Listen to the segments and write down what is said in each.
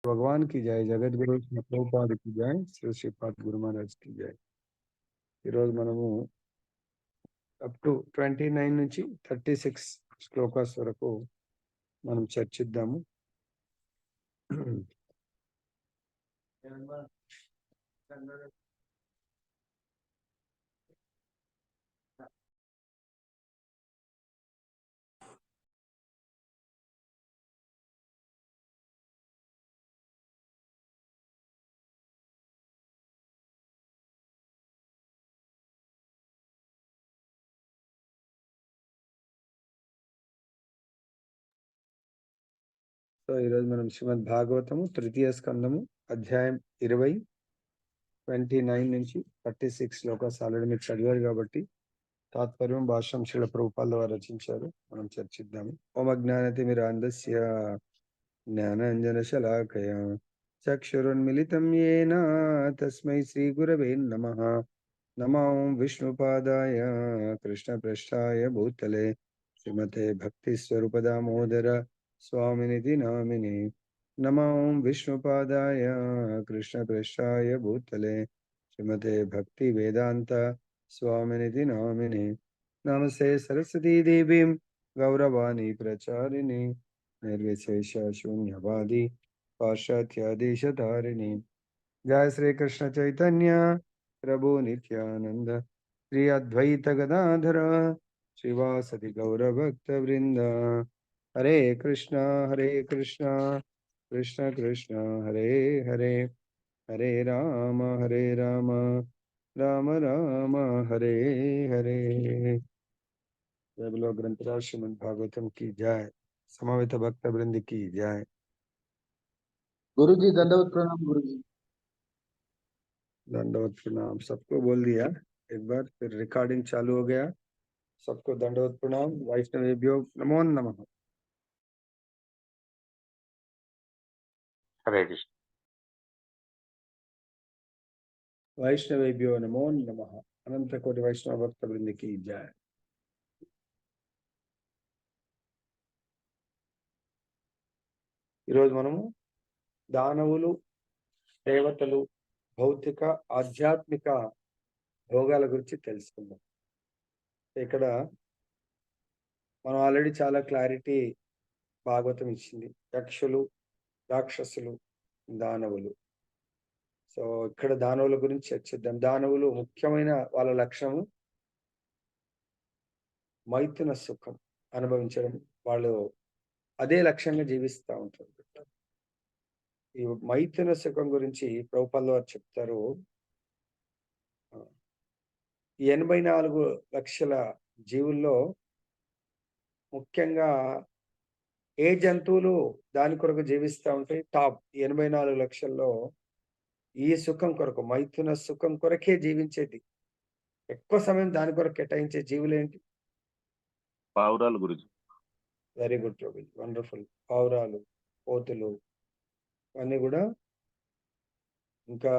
भगवान की जय, जगद्गुरु శ్రీ ప్రభుపాద की जय, శ్రీ శ్రీపాద గురు మహారాజ్ की जय. ఈరోజు మనము అప్ టు 29 నుంచి 36 శ్లోకాస్ వరకు మనం చర్చిద్దాము. సో ఈరోజు మనం శ్రీమద్ భాగవతము తృతీయ స్కందము అధ్యాయం 20 29 నుంచి 36 శ్లోకాస్ ఆల్రెడీ మీరు చదివారు కాబట్టి తాత్పర్యం భాష్యం శ్రీల ప్రభుపాద వారు రచించారు. మనం చర్చిద్దాము. ఓం అజ్ఞానతిమిరాంధస్య జ్ఞానాంజనశలాకయ చక్షురున్మిలితం యేన తస్మై శ్రీగురవే నమః. నమో విష్ణుపాదాయ కృష్ణప్రస్థాయ భూతలే శ్రీమతే భక్తిస్వరూపదామోదర స్వామినిధి నామిని. నమో విష్ణుపాదాయ కృష్ణప్రస్థాయ భూతలే శ్రీమతే భక్తి వేదాంత స్వామినిధి నామిని. నమస్తే సరస్వతీ దేవీం గౌరవాణి ప్రచారిణి నిర్విశేష శూన్యవాది పాశ్చాత్యాదేశధారిణి. జయ శ్రీకృష్ణ చైతన్య ప్రభు నిత్యానంద శ్రీ అద్వైత గదాధర శ్రీవాసది గౌరభక్త వృంద. హరే కృష్ణ కృష్ణ కృష్ణ హరే హరే, హరే రామ రామ రామ హరే హరే. బైబిల్లో గ్రంథరాజ్ శ్రీమద్ భాగవతం की जय, समवेत भक्त वृंद की जय. गुरुजी दंडवत प्रणाम गुरुजी. दंडवत प्रणाम. सबको बोल दिया एक बार, फिर रिकॉर्डिंग चालू हो गया. सबको दंडवत प्रणाम. वैष्णवेभ्यो नमो नमः. हरे कृष्ण. वैष्णवेभ्यो नमो नमः. अनंत कोटि वैष्णव भक्त वृंद की जय. ఈరోజు మనము దానవులు, దేవతలు, భౌతిక ఆధ్యాత్మిక భోగాల గురించి తెలుసుకుందాం. ఇక్కడ మనం ఆల్రెడీ చాలా క్లారిటీ భాగవతం ఇచ్చింది. యక్షులు, రాక్షసులు, దానవులు. సో ఇక్కడ దానవుల గురించి చర్చిద్దాం. దానవులు ముఖ్యమైన వాళ్ళ లక్ష్యము మైథున సుఖం అనుభవించడం. వాళ్ళు అదే లక్ష్యంగా జీవిస్తూ ఉంటారు. ఈ మైథున సుఖం గురించి ప్రభుపాద వారు చెప్తారు. 84 లక్షల జీవుల్లో ముఖ్యంగా ఏ జంతువులు దాని కొరకు జీవిస్తూ ఉంటాయి? టాప్ 84 లక్షల్లో ఈ సుఖం కొరకు, మైథున సుఖం కొరకే జీవించేది, ఎక్కువ సమయం దాని కొరకు కేటాయించే జీవులు ఏంటి? పావురాలు Guruji. Very good Prabhuji, wonderful. పావురాలు, కోతులు, అన్నీ కూడా. ఇంకా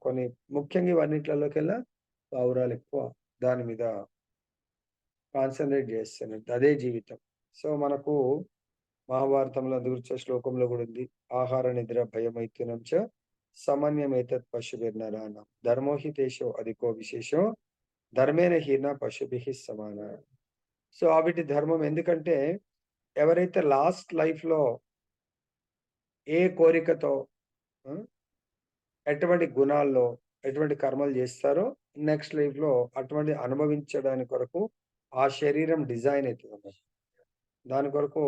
కొన్ని ముఖ్యంగా ఇవన్నిట్లలోకెల్లా పావురాలు ఎక్కువ దాని మీద కాన్సన్ట్రేట్ చేస్తున్నట్టు, అదే జీవితం. సో మనకు మహాభారతంలో గురించే శ్లోకంలో కూడా ఉంది, ఆహార నిద్ర భయమైతునం చ సమన్యమేతత్ పశుభిర్నరాణం ధర్మోహితేశో అధికో విశేషో ధర్మేణ హీన పశుభి సమాన. సో వీటి ధర్మం ఎందుకంటే ఎవరైతే లాస్ట్ లైఫ్ లో ఏ కోరికతో, ఎటువంటి గుణాల్లో, ఎటువంటి కర్మలు చేస్తారో నెక్స్ట్ లైఫ్ లో అటువంటి అనుభవించడానికి కొరకు ఆ శరీరం డిజైన్ అవుతుంది. దాని కొరకు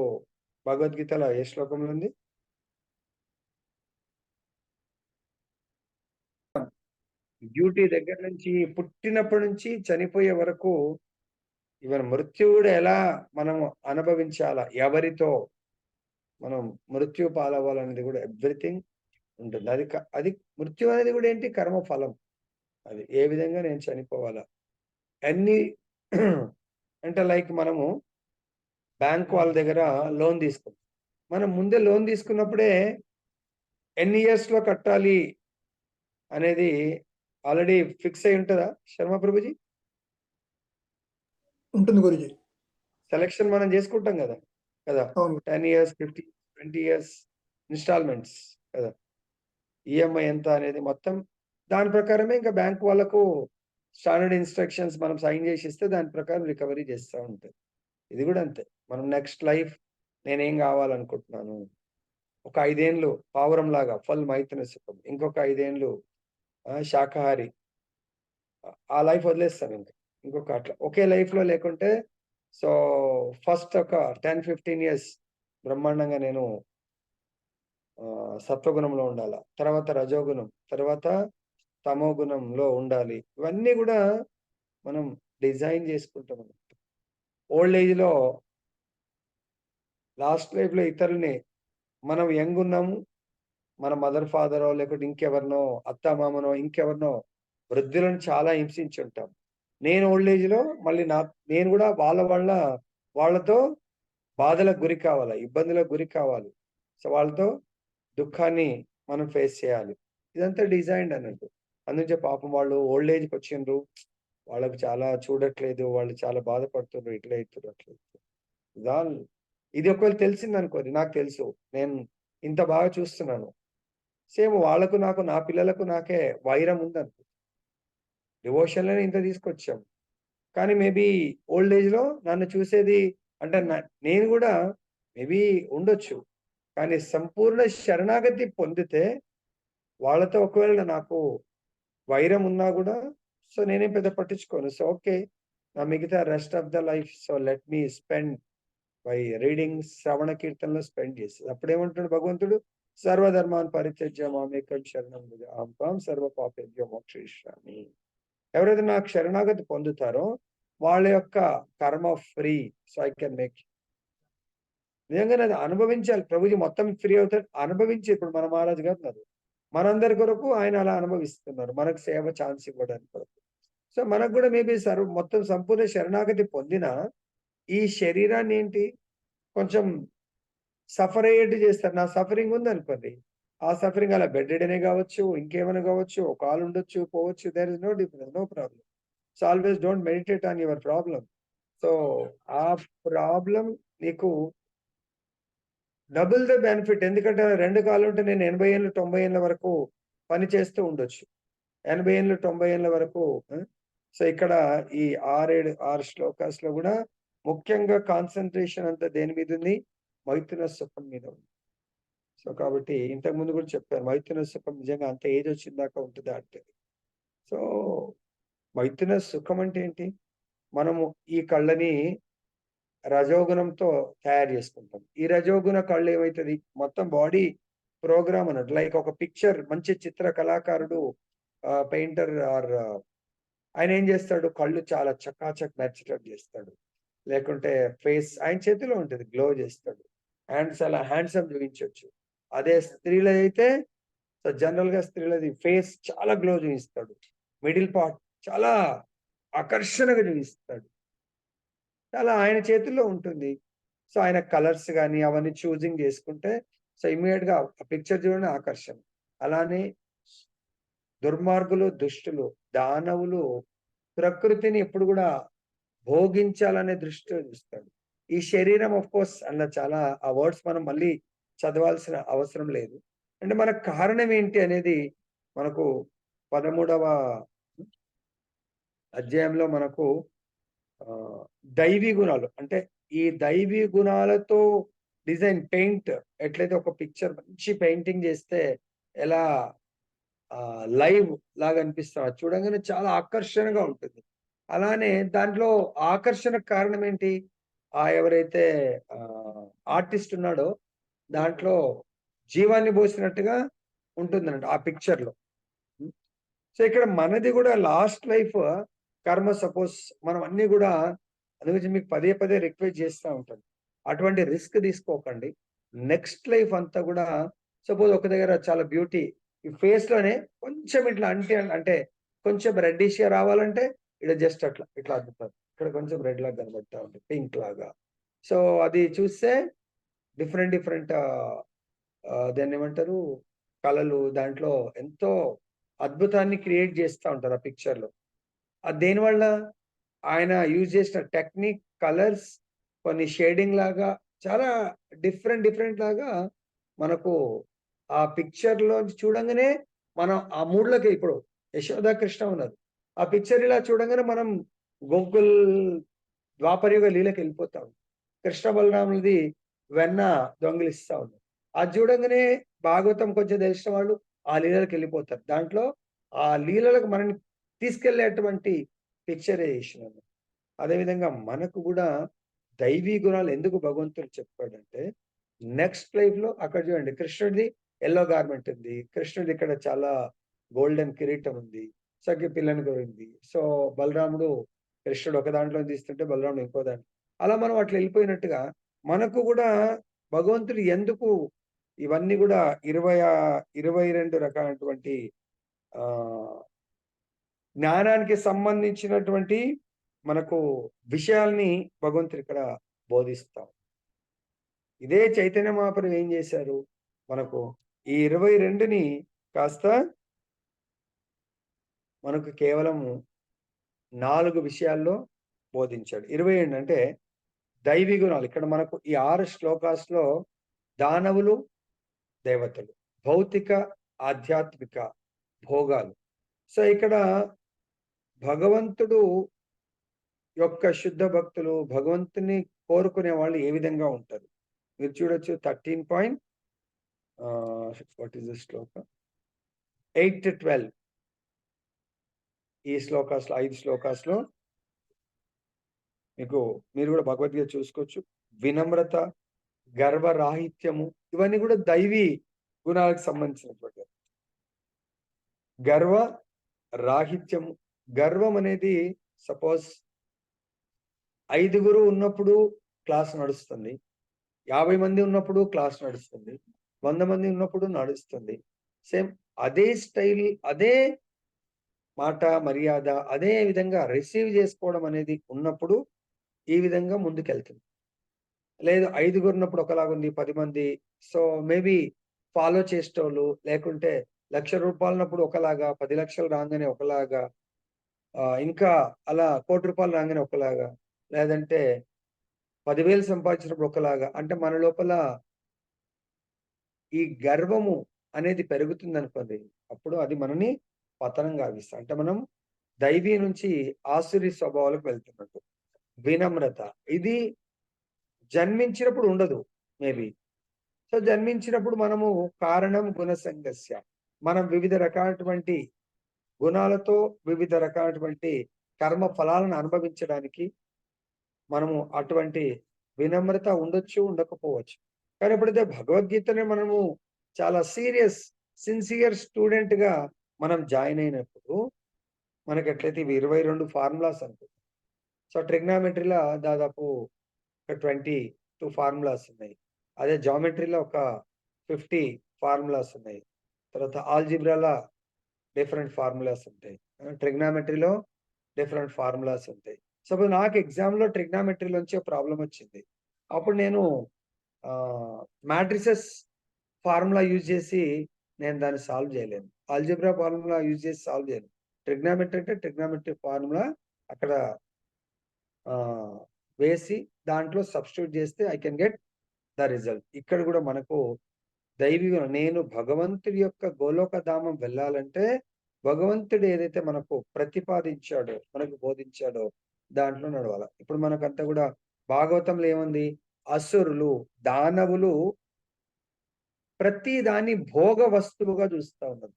భగవద్గీతలో ఏ శ్లోకంలో ఉంది? డ్యూటీ దగ్గర నుంచి, పుట్టినప్పటి నుంచి చనిపోయే వరకు, ఈవెన్ మృత్యువుడు ఎలా మనం అనుభవించాలా, ఎవరితో మనం మృత్యు పాలవ్వాలనేది కూడా ఎవ్రీథింగ్ ఉంటుంది. అది మృత్యు అనేది కూడా ఏంటి? కర్మ ఫలం. అది ఏ విధంగా నేను చనిపోవాలా అన్ని అంటే లైక్ మనము బ్యాంక్ వాళ్ళ దగ్గర లోన్ తీసుకుంటాం. మనం ముందే లోన్ తీసుకున్నప్పుడే ఎన్ని ఇయర్స్ లో కట్టాలి అనేది ఆల్రెడీ ఫిక్స్ అయి ఉంటుందా శర్మ ప్రభుజీ? ఉంటుంది గురుజీ. సెలక్షన్ మనం చేసుకుంటాం కదా 10 years, 50, 20 years ఇన్స్టాల్మెంట్స్. కదా! ఈఎంఐ ఎంత అనేది మొత్తం దాని ప్రకారమే ఇంకా బ్యాంక్ వాళ్ళకు స్టాండర్డ్ ఇన్‌స్ట్రక్షన్స్ మనం సైన్ చేసి ఇస్తే దాని ప్రకారం రికవరీ చేస్తా ఉంటది. ఇది గూడా అంతే. మనం నెక్స్ట్ లైఫ్ నేనేం గావాలనుకుంటున్నాను. ఒక 5 ఏండ్లు పావురంలాగా ఫుల్ మైథున సుఖం. ఇంకొక 5 ఏండ్లు శాకాహారి. ఆ లైఫ్ వదిలేస్తానింక. ఇంకొక అట్లా. ఒకే లైఫ్‌లో లేకుంటే సో, ఫస్ట్ ఒక 10, 15 ఇయర్స్ బ్రహ్మాండంగా నేను సత్వగుణంలో ఉండాల. తర్వాత రజోగుణం, తర్వాత తమోగుణంలో ఉండాలి. ఇవన్నీ గూడా మనం డిజైన్ జేసుకుంటామన్నమాట. ఓల్డ్ ఏజ్‌లో లాస్ట్ లైఫ్‌లో ఇతరుల్ని మనం యంగున్నాము. మన మదర్, ఫాదరో లేకపోతే ఇంకెవరినో అత్తామామనో, ఇంకెవరినో వృద్ధులను చాలా హింసించుంటాం. నేను ఓల్డ్ ఏజ్‌లో మళ్ళీ నేను గూడా వాళ్ళతో బాధలకు గురి కావాలా, ఇబ్బందులకు గురి కావాలి. సో, వాళ్ళతో దుఃఖాన్ని మనం ఫేస్ చేయాలి. ఇదంతా డిజైన్డ్ అన్నట్టు. అందుకే పాపం వాళ్ళు ఓల్డ్ ఏజ్‌కొచ్చిండ్రు. వాళ్ళకి చాలా చూడట్లేదు. వాళ్ళు చాలా బాధపడుతుర్రు. ఇట్లా అయితుర్రు, అట్లా అయితుర్రు. దాన్ ఇది ఒకవేళ తెలిసిందనుకోండి నాకు తెలుసు. నేను ఇంత బాగా చూస్తున్నాను. సేమ్ వాళ్ళకు నాకు, నా పిల్లలకు నాకే వైరం ఉందనుకో. డివోషన్‌లోనే ఇంత తీసుకొచ్చాం. కానీ మేబీ ఓల్డ్ ఏజ్‌లో నన్ను చూసేది అంటే నేను గూడా మేబీ ఉండొచ్చు. కానీ సంపూర్ణ శరణాగతి పొందితే వాళ్ళతో ఒకవేళ నాకు వైరం ఉన్నా గూడా సో, నేనేం పెద్ద పట్టించుకోను. So, okay. నా మిగతా rest of the life so, let me spend by reading శ్రవణ కీర్తనలో స్పెండ్ చేస్తది. అప్పుడేమంటాడు భగవంతుడు? సర్వధర్మాన్ పరిత్యజ్య మామేకం శరణం భజ. అహం త్వాం సర్వ పాపేభ్యో మోక్షయిష్యామి. ఎవరైతే నాకు శరణాగతి పొందుతారో వాళ్ళ యొక్క కర్మ free. So, I can make నిజంగానే అది అనుభవించాలి. ప్రభుజీ మొత్తం ఫ్రీ అవుతాడు. అనుభవించి ఇప్పుడు మన మహారాజు గారు ఉన్నారు. మనందరి కొరకు ఆయన అలా అనుభవిస్తున్నారు. మనకు సేవ ఛాన్స్ ఇవ్వడానికి కొరకు. సో, మనకు గూడా మేబీ మొత్తం సంపూర్ణ శరణాగతి పొందినా ఈ శరీరాన్ని ఏంటి కొంచెం సఫర్ అయ్యేట్టు చేస్తారు. నా సఫరింగ్ ఉందనుకోండి. ఆ సఫరింగ్ అలా బెడ్ రిడెనే గావచ్చు, ఇంకేమైనా గావచ్చు, ఒక కాలుండొచ్చు, పోవచ్చు. There is no difference. No problem. So, always don't meditate on your problem. So, ఆ ప్రాబ్లమ్ నీకు డబుల్ ద బెనిఫిట్. ఎందుకంటే 2 కాళ్ళుంటే నేను 80 ఏళ్ళు, 90 ఏళ్ల వరకు పని చేస్తూ ఉండొచ్చు. 80 ఏళ్ళు, 90 ఏళ్ల వరకు సో, ఇక్కడ ఈ 6 శ్లోకాస్‌లో గూడా ముఖ్యంగా కాన్సంట్రేషన్ అంతా దేని మీదుంది? మైథున సుఖం మీద ఉంది. సో, కాబట్టి ఇంతకు ముందు గూడా చెప్పాను. మైథున సుఖం నిజంగా అంత ఏజొచ్చిన దాకా ఉంటదా అంటే. సో, మైథున సుఖం అంటే ఏంటి? మనము ఈ కళ్ళని రజోగుణంతో తయారు చేసుకుంటాం. ఈ రజోగుణ కళ్ళు ఏమైతది? మొత్తం బాడీ ప్రోగ్రామ్ అన్నట్టు. లైక్ ఒక పిక్చర్ మంచి చిత్ర కళాకారుడు పెయింటర్ ఆయనేం జేస్తాడు? కళ్ళు చాలా చకాచక్ మెరిచేటట్టు జేస్తాడు. లేకుంటే ఫేస్ ఆయన చేతిలో ఉంటది. గ్లో జేస్తాడు. హ్యాండ్స్ అలా హ్యాండ్సమ్ చూయించొచ్చు. అదే స్త్రీలదైతే సో, జనరల్‌గా స్త్రీలది ఫేస్ చాలా గ్లో చూయిస్తాడు. మిడిల్ పార్ట్ చాలా ఆకర్షణగా చూయిస్తాడు. చాలా ఆయన చేతుల్లో ఉంటుంది. సో, ఆయన కలర్స్ గాని అవన్నీ చూజింగ్ చేసుకుంటే సో, ఇమ్మీడియేట్‌గా ఆ పిక్చర్ చూడండి ఆకర్షణ. అలానే దుర్మార్గులు, దుష్టులు, దానవులు ప్రకృతిని ఎప్పుడు గూడా భోగించాలనే దృష్టితో చూస్తాడు. ఈ శరీరం ఆఫ్‌కోర్స్ అందులో చాలా ఆ వర్డ్స్ మనం మళ్ళీ చదవాల్సిన అవసరం లేదు. అంటే మనకు కారణం ఏంటి అనేది మనకు 13వ అధ్యాయంలో మనకు ఆహ్, దైవీ గుణాలు అంటే ఈ దైవీ గుణాలతో పెయింట్ ఎట్లయితే ఒక పిక్చర్ మంచి పెయింటింగ్ చేస్తే ఎలా లైవ్ లాగా అనిపిస్తాం. అది చూడంగానే చాలా ఆకర్షణగా ఉంటుంది. అలానే దాంట్లో ఆకర్షణకు కారణం ఏంటి? ఎవరైతే ఆర్టిస్ట్ ఉన్నాడో దాంట్లో జీవాన్ని పోసినట్టుగా ఉంటుందన్నట్టు ఆ పిక్చర్‌లో. హ్మ్. సో, ఇక్కడ మనది గూడా లాస్ట్ లైఫ్ కర్మ సపోజ్ మనం అన్నీ గూడా అందుగురించి మీకు పదే పదే రిక్వెస్ట్ చేస్తా ఉంటాను. అటువంటి రిస్క్ తీసుకోకండి. నెక్స్ట్ లైఫ్ అంతా గూడా సపోజ్ ఒక దగ్గర చాలా బ్యూటీ ఈ ఫేస్‌లోనే కొంచెం ఇట్లా అంటే కొంచెం రెడ్డిష్‌గా రావాలంటే ఈడ జస్ట్ అట్లా ఇట్లా అద్దుతారు. ఇక్కడ కొంచెం రెడ్ లాగా కనబడతా ఉంటది. పింక్ లాగా. సో, అది చూస్తే డిఫరెంట్ డిఫరెంట్ దాన్నేమంటారు కళలు దాంట్లో ఎంతో అద్భుతాన్ని క్రియేట్ చేస్తా ఉంటారు ఆ పిక్చర్‌లో. అది దేనివల్ల? ఆయన యూజ్ చేసిన టెక్నిక్, కలర్స్, కొన్ని షేడింగ్ లాగా చాలా డిఫరెంట్ డిఫరెంట్ లాగా మనకు ఆ పిక్చర్ లోంచి చూడంగానే మనం ఆ మూడ్లోకి ఇప్పుడు యశోద కృష్ణ ఉన్నారు. ఆ పిక్చర్ ఇలా చూడంగానే మనం గోకుల్ ద్వాపరయుగ లీలకి వెళ్ళిపోతాం. కృష్ణ బలరాములది వెన్న దొంగిలిస్తా ఉన్నారు. అది చూడంగానే భాగవతం కొంచెం తెలిసిన వాళ్ళు ఆ లీలలకు వెళ్ళిపోతారు. దాంట్లో ఆ లీలలకు మనల్ని తీసుకెళ్ళేటువంటి పిక్చరే చేసినారు. అదేవిధంగా మనకు కూడా దైవీ గుణాలు ఎందుకు భగవంతుడు చెప్పాడంటే, నెక్స్ట్ లైఫ్‌లో అక్కడ చూడండి కృష్ణుడిది యెల్లో గార్మెంట్ ఉంది. కృష్ణుడిది ఇక్కడ చాలా గోల్డెన్ కిరీటం ఉంది. సఖ్య పిల్లని ఉంది. సో, బలరాముడు కృష్ణుడు ఒక దాంట్లో తీస్తుంటే బలరాముడు ఇంకో దాంట్లో. అలా మనం అట్లా వెళ్ళిపోయినట్టుగా మనకు కూడా భగవంతుడు ఎందుకు ఇవన్నీ కూడా 22 రకాలైనటువంటి ఆహ్, జ్ఞానానికి సంబంధించినటువంటి మనకు విషయాల్ని భగవంతుడు ఇక్కడ బోధిస్తాం. ఇదే చైతన్య మహాప్రభు ఏం చేశారు? మనకు ఈ 22ని కాస్త మనకు కేవలము 4 విషయాల్లో బోధించాడు. 22 అంటే దైవీ గుణాలు. ఇక్కడ మనకు ఈ 6 శ్లోకాస్‌లో దానవులు, దేవతలు, భౌతిక, ఆధ్యాత్మిక భోగాలు. సో, ఇక్కడ భగవంతుడు యొక్క శుద్ధ భక్తులు, భగవంతుని కోరుకునే వాళ్ళు ఏ విధంగా ఉంటారు? మీరు చూడొచ్చు 13 పాయింట్ వాట్ ఈస్ ద శ్లోక? 8-12 ఈ శ్లోకాస్‌లో 5 శ్లోకాస్‌లో మీకు మీరు కూడా భగవద్గీత చూసుకోవచ్చు. వినమ్రత, గర్వరాహిత్యము ఇవన్నీ కూడా దైవీ గుణాలకు సంబంధించినటువంటివి. గర్వ రాహిత్యము. గర్వం అనేది సపోజ్ 5గురు ఉన్నప్పుడు క్లాస్ నడుస్తుంది. 50 మంది ఉన్నప్పుడు క్లాస్ నడుస్తుంది. 100 మంది ఉన్నప్పుడు నడుస్తుంది. సేమ్ అదే స్టైల్, అదే మాట, మర్యాద అదే విధంగా రిసీవ్ చేసుకోవడం అనేది ఉన్నప్పుడు ఈ విధంగా ముందుకెళ్తుంది. లేదు 5గురు ఉన్నప్పుడు ఒకలాగుంది 10 మంది. సో, మేబీ ఫాలో చేసేటోళ్ళు లేకుంటే రూ. 1,00,000 ఉన్నప్పుడు ఒకలాగా, 10,00,000 రాంగానే ఒకలాగా, ఇంకా అలా రూ. 1,00,00,000 రాంగానే ఒకలాగా, లేదంటే 10,000 సంపాదించినప్పుడు ఒకలాగా. అంటే మన లోపల ఈ గర్వము అనేది పెరుగుతుందనుకోండి. అప్పుడు అది మనని పతనం గావిస్తది. అంటే మనం దైవీ నుంచి ఆసురి స్వభావాలకు వెళ్తున్నట్టు. వినమ్రత ఇది జన్మించినప్పుడు ఉండదు మేబీ. సో, జన్మించినప్పుడు మనము కారణం గుణసంగస్య. మనం వివిధ రకాలటువంటి గుణాలతో వివిధ రకాలటువంటి కర్మ ఫలాలను అనుభవించడానికి మనము అటువంటి వినమ్రత ఉండొచ్చు, ఉండకపోవచ్చు. కానీ ఎప్పుడైతే భగవద్గీతని మనము చాలా సిన్సియర్ స్టూడెంట్‌గా మనం జాయిన్ అయినప్పుడు మనకెట్లయితే ఇవి 22 ఫార్ములాస్ అనుకుంటాం. సో, ట్రిగ్నామెట్రీ‌లో దాదాపు ఒక 22 ఫార్ములాస్ ఉన్నాయి. అదే జామెట్రీ‌లో ఒక 50 ఫార్ములాస్ ఉన్నాయి. తర్వాత ఆల్జీబ్రాలో డిఫరెంట్ ఫార్ములాస్ ఉంటాయి. ట్రిగ్నామెట్రీ‌లో డిఫరెంట్ ఫార్ములాస్ ఉంటాయి. సపోజ్ నాకు ఎగ్జామ్‌లో ట్రిగ్నామెట్రీ‌లోంచి ఒక ప్రాబ్లమ్ వచ్చింది. అప్పుడు నేను ఆహ్, మాట్రిసెస్ ఫార్ములా యూజ్ చేసి నేను దాన్ని సాల్వ్ చేయలేను. ఆల్జీబ్రా ఫార్ములా యూజ్ చేసి సాల్వ్ చేయను. ట్రిగ్నామెట్రీ అంటే ట్రిగ్నామెట్రీ ఫార్ములా అక్కడ ఆహ్, వేసి దాంట్లో సబ్స్టిట్యూట్ చేస్తే I can get the result. ఇక్కడ కూడా మనకు దైవిక నేను భగవంతుడి యొక్క గోలోక ధామం వెళ్ళాలంటే, భగవంతుడు ఏదైతే మనకు ప్రతిపాదించాడో, మనకు బోధించాడో దాంట్లో నడవాల. ఇప్పుడు మనకంతా కూడా భాగవతంలో ఏముంది? అసురులు, దానవులు ప్రతి దాన్ని భోగ వస్తువుగా చూస్తా ఉన్నారు.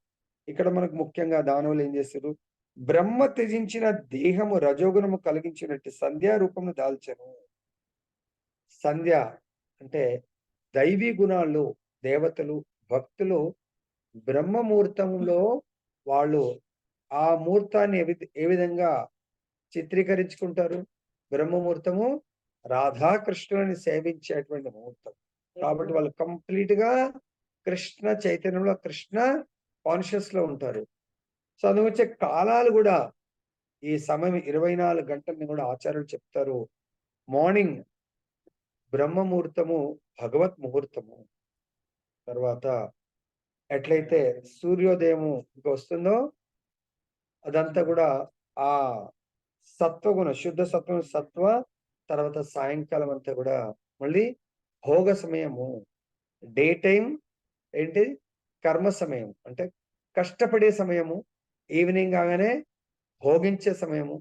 ఇక్కడ మనకు ముఖ్యంగా దానవులు ఏం చేస్తుర్రు? బ్రహ్మ త్యజించిన దేహము రజోగుణము కలిగించినట్టు సంధ్యా రూపమును దాల్చెను. సంధ్య అంటే దైవీ గుణాలు, దేవతలు, భక్తులు బ్రహ్మ ముహూర్తంలో వాళ్ళు ఆ ముహూర్తాన్ని ఏ విధంగా చిత్రీకరించుకుంటారు? బ్రహ్మ ముహూర్తము రాధాకృష్ణులని సేవించేటువంటి ముహూర్తం. కాబట్టి వాళ్ళు కంప్లీట్‌గా కృష్ణ చైతన్యంలో, కృష్ణ కాన్షియస్‌లో ఉంటారు. సో, అందుగురించే కాలాలు గూడా ఈ సమయం 24 గంటలని గూడా ఆచార్యులు చెప్తారు. మార్నింగ్ బ్రహ్మ ముహూర్తము, భగవత్ ముహూర్తము. తర్వాత ఎట్లయితే సూర్యోదయము ఇంకొస్తుందో అదంతా గూడా ఆ సత్వగుణం, శుద్ధ సత్వం, తర్వాత సాయంకాలం అంతా గూడా మళ్ళీ భోగ సమయము. డే టైమ్ ఏంటి? కర్మ సమయం అంటే కష్టపడే సమయము, ఈవినింగ్ కాగానే భోగించే సమయము,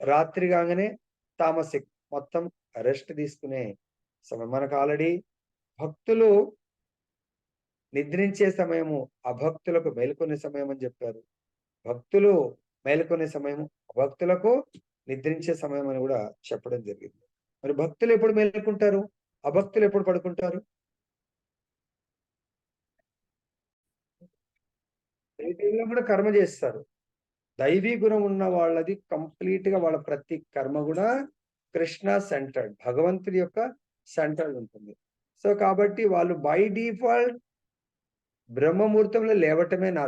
రాత్రి కాగానే తామసిక్ మొత్తం రెస్ట్ తీసుకునే సమయం. మనకు ఆల్రెడీ భక్తులు నిద్రించే సమయము, అభక్తులకు మేలుకొనే సమయం అని చెప్పారు. భక్తులు మేలుకొనే సమయము, అభక్తులకు నిద్రించే సమయం అని కూడా చెప్పడం జరిగింది. మరి భక్తులు ఎప్పుడు మేలుకుంటారు, అభక్తులు ఎప్పుడు పడుకుంటారు? ఏ టైంలో కూడా కర్మ చేస్తారు. దైవీ గుణం ఉన్న వాళ్ళది కంప్లీట్ గా వాళ్ళ ప్రతి కర్మ కూడా కృష్ణ సెంటర్డ్, భగవంతుడి యొక్క సెంటర్డ్ ఉంటుంది. సో కాబట్టి వాళ్ళు బై డిఫాల్ట్ బ్రహ్మముహూర్తంలో లేవటమే నా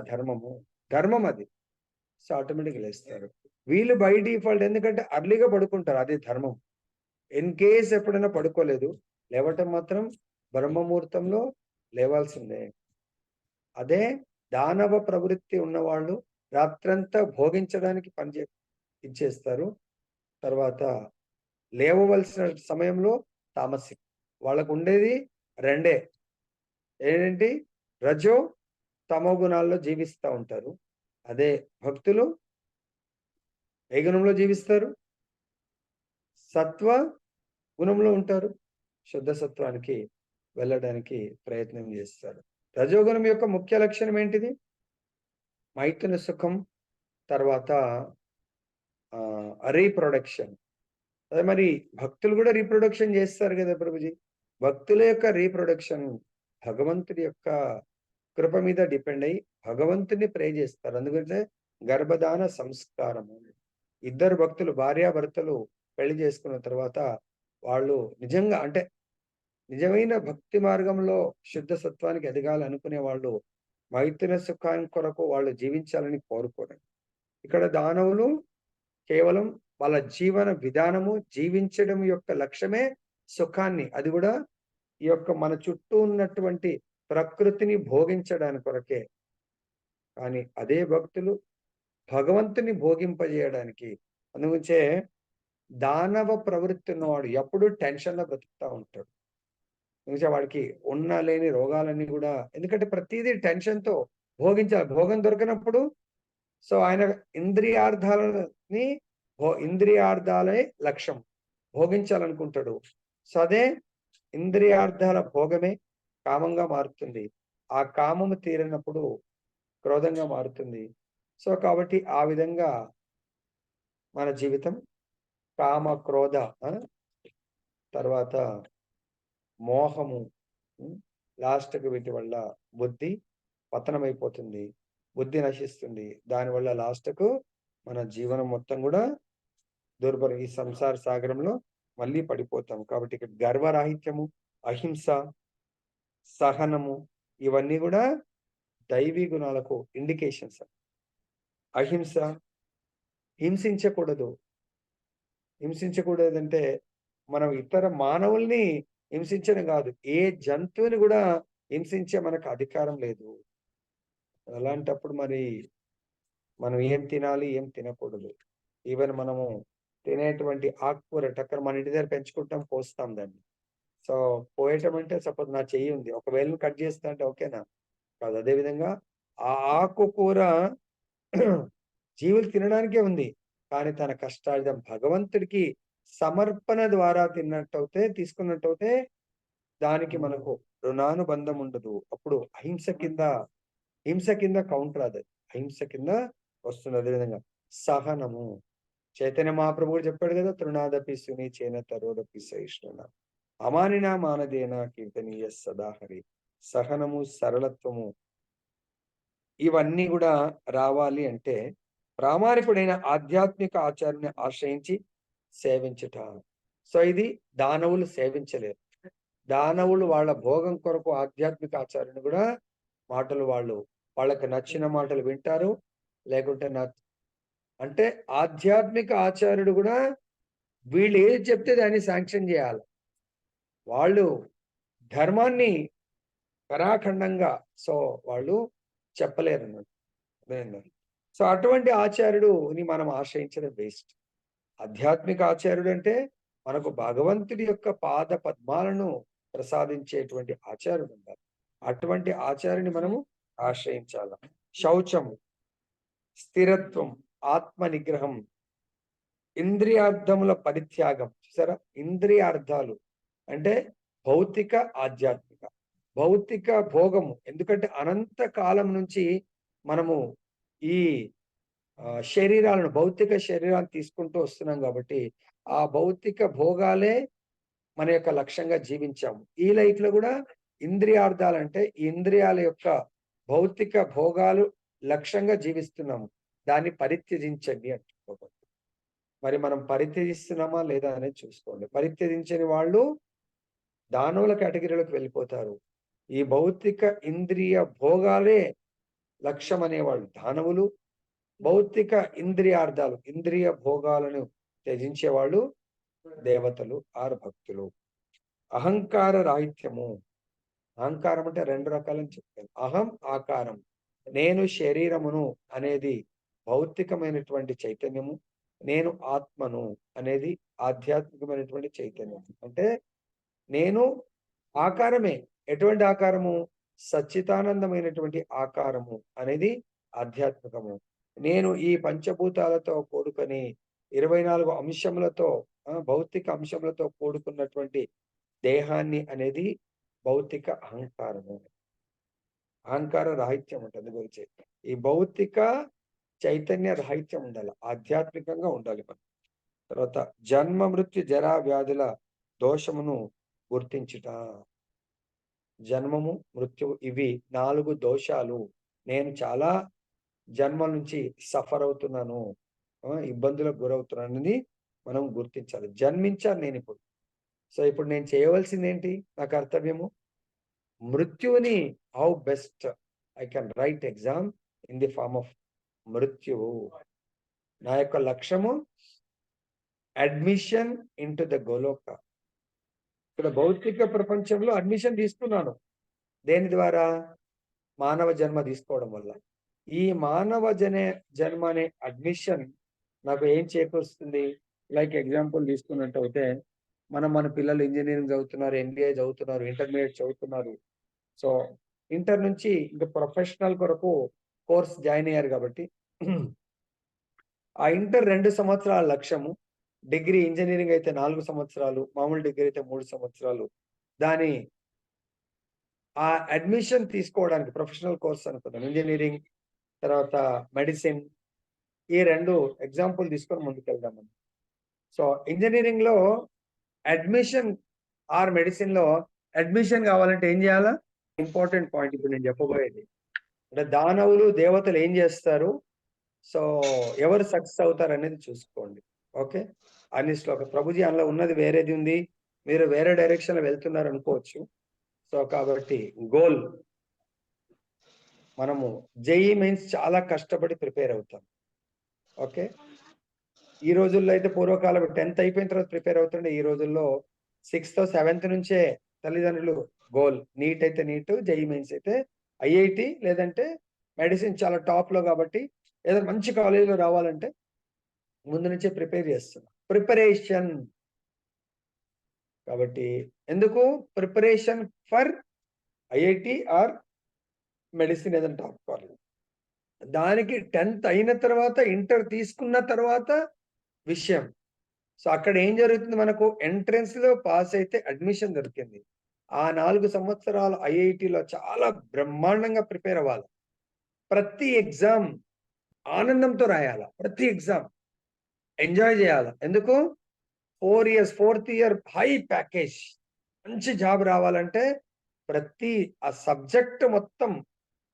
ధర్మం అది. సో ఆటోమేటిక్గా లేస్తారు. వీళ్ళు బై డిఫాల్ట్ ఎందుకంటే అర్లీగా పడుకుంటారు, అది ధర్మం. ఇన్ కేస్ ఎప్పుడైనా పడుకోలేదు, లేవటం మాత్రం బ్రహ్మముహూర్తంలో లేవాల్సిందే. అదే దానవ ప్రవృత్తి ఉన్నవాళ్ళు రాత్రంతా భోగించడానికి ఇచ్చేస్తారు. తర్వాత లేవవలసిన సమయంలో తామసిక్. వాళ్ళకు ఉండేది రెండే, ఏంటి? రజో తమో గుణాల్లో జీవిస్తూ ఉంటారు. అదే భక్తులు ఏ గుణంలో జీవిస్తారు? సత్వ గుణంలో ఉంటారు. శుద్ధ సత్వానికి వెళ్ళడానికి ప్రయత్నం చేస్తారు. రజోగుణం యొక్క ముఖ్య లక్షణం ఏంటిది? మైథున సుఖం, తర్వాత రీప్రొడక్షన్. అదే మరి భక్తులు కూడా రీప్రొడక్షన్ చేస్తారు కదా ప్రభుజీ. భక్తుల యొక్క రీప్రొడక్షన్ భగవంతుడి యొక్క కృప మీద డిపెండ్ అయ్యి భగవంతుని ప్రే చేస్తారు. అందుకంటే గర్భధాన సంస్కారము. ఇద్దరు భక్తులు భార్యాభర్తలు పెళ్లి చేసుకున్న తర్వాత వాళ్ళు నిజంగా అంటే నిజమైన భక్తి మార్గంలో శుద్ధ సత్వానికి ఎదగాలి అనుకునే వాళ్ళు మైథున సుఖాన్ని కొరకు వాళ్ళు జీవించాలని కోరుకోరు. ఇక్కడ దానవులు కేవలం వాళ్ళ జీవన విధానము, జీవించడం యొక్క లక్ష్యమే సుఖాన్ని, అది కూడా ఈ యొక్క మన చుట్టూ ఉన్నటువంటి ప్రకృతిని భోగించడానికి కొరకే. కానీ అదే భక్తులు భగవంతుని భోగింపజేయడానికి. అందుగురించే దానవ ప్రవృత్తి ఉన్నవాడు ఎప్పుడు టెన్షన్లో బ్రతుకుతా ఉంటాడు. అందుకే వాడికి ఉన్న లేని రోగాలన్నీ కూడా, ఎందుకంటే ప్రతిదీ టెన్షన్తో భోగించాలి. భోగం దొరికినప్పుడు సో ఆయన ఇంద్రియార్థాలని ఇంద్రియార్థాలే లక్ష్యం, భోగించాలనుకుంటాడు. సో అదే ఇంద్రియార్థాల భోగమే కామంగా మారుతుంది. ఆ కామము తీరినప్పుడు క్రోధంగా మారుతుంది. సో కాబట్టి ఆ విధంగా మన జీవితం కామ క్రోధ తర్వాత మోహము లాస్ట్కి వీటి వల్ల బుద్ధి పతనమైపోతుంది, బుద్ధి నశిస్తుంది. దానివల్ల లాస్ట్కు మన జీవనం మొత్తం కూడా ఈ సంసార సాగరంలో మళ్ళీ పడిపోతాం. కాబట్టి ఇక్కడ గర్వరాహిత్యము, అహింస, సహనము ఇవన్నీ కూడా దైవీ గుణాలకు ఇండికేషన్స్. అహింస, హింసించకూడదు. హింసించకూడదంటే మనం ఇతర మానవుల్ని హింసించడం కాదు, ఏ జంతువుని కూడా హింసించే మనకు అధికారం లేదు. అలాంటప్పుడు మరి మనం ఏం తినాలి, ఏం తినకూడదు? ఈవెన్ మనము తినేటువంటి ఆకుకూర టక్కర మన ఇంటి దగ్గర పెంచుకుంటాం, కోస్తాం దాన్ని. సో కోయటం అంటే సపోజ్ నా చెయ్యి ఉంది, ఒకవేళ కట్ చేస్తా అంటే ఓకేనా? కాదు. అదేవిధంగా ఆ ఆకుకూర జీవులు తినడానికే ఉంది, కానీ తన కష్టార్జితం భగవంతుడికి సమర్పణ ద్వారా తీసుకున్నట్టయితే దానికి మనకు రుణానుబంధం ఉండదు. అప్పుడు హింస కింద కౌంటర్, అది అహింస కింద వస్తుంది. అదేవిధంగా సహనము, చైతన్య మహాప్రభు కూడా చెప్పాడు కదా, తృణాదపి సుని చేన తరోదపి సహిష్ణున అమానినా మానదేన కీర్తనీయ సదాహరి. సహనము, సరళత్వము ఇవన్నీ కూడా రావాలి అంటే ప్రామాణికుడైన ఆధ్యాత్మిక ఆచార్యుని ఆశ్రయించి సేవించుట. సో ఇది దానవులు సేవించలేరు. దానవులు వాళ్ళ భోగం కొరకు ఆధ్యాత్మిక ఆచార్యుని కూడా మాటలు వాళ్ళకి నచ్చిన మాటలు వింటారు, లేకుంటే అంటే ఆధ్యాత్మిక ఆచార్యుడు కూడా వీళ్ళు ఏది చెప్తే దాన్ని శాంక్షన్ చేయాలి. వాళ్ళు ధర్మాన్ని కరాఖండంగా సో వాళ్ళు చెప్పలేరు అన్నట్టు. సో అటువంటి ఆచార్యుడుని మనం ఆశ్రయించడం వేస్ట్. ఆధ్యాత్మిక ఆచార్యుడు అంటే మనకు భగవంతుడి యొక్క పాద పద్మాలను ప్రసాదించేటువంటి ఆచార్యుడు ఉండాలి. అటువంటి ఆచార్యుని మనము ఆశ్రయించాల. శౌచము, స్థిరత్వం, ఆత్మ నిగ్రహం, ఇంద్రియార్థముల పరిత్యాగం. చూసారా, ఇంద్రియార్థాలు అంటే భౌతిక, ఆధ్యాత్మిక. భౌతిక భోగము, ఎందుకంటే అనంత కాలం నుంచి మనము ఈ శరీరాలను, భౌతిక శరీరాన్ని తీసుకుంటూ వస్తున్నాం కాబట్టి ఆ భౌతిక భోగాలే మన యొక్క లక్ష్యంగా జీవించాము. ఈ లైఫ్ లో కూడా ఇంద్రియార్థాలంటే ఈ ఇంద్రియాల యొక్క భౌతిక భోగాలు లక్ష్యంగా జీవిస్తున్నాము. దాన్ని పరిత్యజించండి అంటున్నారు. మరి మనం పరిత్యజిస్తున్నామా లేదా అనేది చూసుకోండి. పరిత్యజించని వాళ్ళు దానవుల కేటగిరీలోకి వెళ్ళిపోతారు. ఈ భౌతిక ఇంద్రియ భోగాలే లక్ష్యం అనేవాళ్ళు దానవులు. భౌతిక ఇంద్రియార్థాలు, ఇంద్రియ భోగాలను త్యజించేవాళ్ళు దేవతలు ఆరు భక్తులు. అహంకార రాహిత్యము. అహంకారం అంటే రెండు రకాలని చెప్పాను. అహం, ఆకారం. నేను శరీరమును అనేది భౌతికమైనటువంటి చైతన్యము, నేను ఆత్మను అనేది ఆధ్యాత్మికమైనటువంటి చైతన్యం. అంటే నేను ఆకారమే. ఎటువంటి ఆకారము? సచ్చితానందమైనటువంటి ఆకారము అనేది ఆధ్యాత్మికము. నేను ఈ పంచభూతాలతో కూడుకొని 24 అంశములతో, భౌతిక అంశములతో కూడుకున్నటువంటి దేహాన్ని అనేది భౌతిక అహంకారము. అహంకార రాహిత్యం ఉంటుంది గురించి. ఈ భౌతిక చైతన్య రాహిత్యం ఉండాలి, ఆధ్యాత్మికంగా ఉండాలి మనం. తర్వాత జన్మ, మృత్యు, జరా, వ్యాధుల దోషమును గుర్తించుట. జన్మము, మృత్యువు, ఇవి 4 దోషాలు. నేను చాలా జన్మల నుంచి సఫర్ అవుతున్నాను, ఇబ్బందులకు గురవుతున్నానని మనం గుర్తించాలి. జన్మించాను నేను ఇప్పుడు. సో ఇప్పుడు నేను చేయవలసింది ఏంటి? నా కర్తవ్యము మృత్యువుని how best I can write exam in the form of మృత్యువు. నా యొక్క లక్ష్యము admission into the Goloka. ఇక్కడ భౌతిక ప్రపంచంలో అడ్మిషన్ తీసుకున్నాను. దేని ద్వారా? మానవ జన్మ తీసుకోవడం వల్ల. ఈ మానవ జన్మ అనే అడ్మిషన్ నాకు ఏం చేకూరుస్తుంది? లైక్ ఎగ్జాంపుల్ తీసుకున్నట్టయితే మన పిల్లలు ఇంజనీరింగ్ చదువుతున్నారు, ఎంబీఏ చదువుతున్నారు, ఇంటర్మీడియట్ చదువుతున్నారు. సో ఇంటర్ నుంచి ఇంకా ప్రొఫెషనల్ కొరకు కోర్స్ జాయిన్ అయ్యారు కాబట్టి ఆ ఇంటర్ 2 సంవత్సరాల లక్ష్యము. డిగ్రీ ఇంజనీరింగ్ అయితే 4 సంవత్సరాలు, మామూలు డిగ్రీ అయితే 3 సంవత్సరాలు. దాని ఆ అడ్మిషన్ తీసుకోవడానికి ప్రొఫెషనల్ కోర్స్ అనుకుందాం, ఇంజనీరింగ్, తర్వాత మెడిసిన్, ఈ 2 ఎగ్జాంపుల్ తీసుకొని ముందుకెళ్దాం మనం. సో ఇంజనీరింగ్ లో అడ్మిషన్ ఆర్ మెడిసిన్ లో అడ్మిషన్ కావాలంటే ఏం చేయాలా? ఇంపార్టెంట్ పాయింట్ ఇప్పుడు నేను చెప్పబోయేది. అంటే దానవులు, దేవతలు ఏం చేస్తారు, సో ఎవరు సక్సెస్ అవుతారు అనేది చూసుకోండి. ఓకే, అన్ని శ్లోక ప్రభుజీ అందులో ఉన్నది వేరేది ఉంది, మీరు వేరే డైరెక్షన్ లో వెళ్తున్నారు అనుకోవచ్చు. సో కాబట్టి గోల్, మనము జేఈ మెయిన్స్ చాలా కష్టపడి ప్రిపేర్ అవుతాం. ఓకే, ఈ రోజుల్లో అయితే పూర్వకాలం 10th అయిపోయిన తర్వాత ప్రిపేర్ అవుతుండే. ఈ రోజుల్లో 6th 7th నుంచే తల్లిదండ్రులు గోల్. నీట్ అయితే నీట్, జేఈ మెయిన్స్ అయితే ఐఐటి లేదంటే మెడిసిన్ చాలా టాప్ లో కాబట్టి ఏదైనా మంచి కాలేజీలో రావాలంటే ముందు నుంచే ప్రిపేర్ చేస్తున్నాం. ప్రిపరేషన్ కాబట్టి ఎందుకు? Preparation for IIT are medicine, ఏదైనా టాప్ కాలేజ్. దానికి 10th అయిన తర్వాత, ఇంటర్ తీసుకున్న తర్వాత విషయం. సో అక్కడ ఏం జరుగుతుంది? మనకు ఎంట్రన్స్ లో పాస్ అయితే అడ్మిషన్ దొరికింది. ఆ 4 సంవత్సరాలు ఐఐటిలో చాలా బ్రహ్మాండంగా ప్రిపేర్ అవ్వాలి. ప్రతి ఎగ్జామ్ ఆనందంతో రాయాల, ప్రతి ఎగ్జామ్ ఎంజాయ్ చేయాల. ఎందుకు? 4 years, 4th year high package, మంచి జాబ్ రావాలంటే ప్రతి ఆ సబ్జెక్ట్ మొత్తం,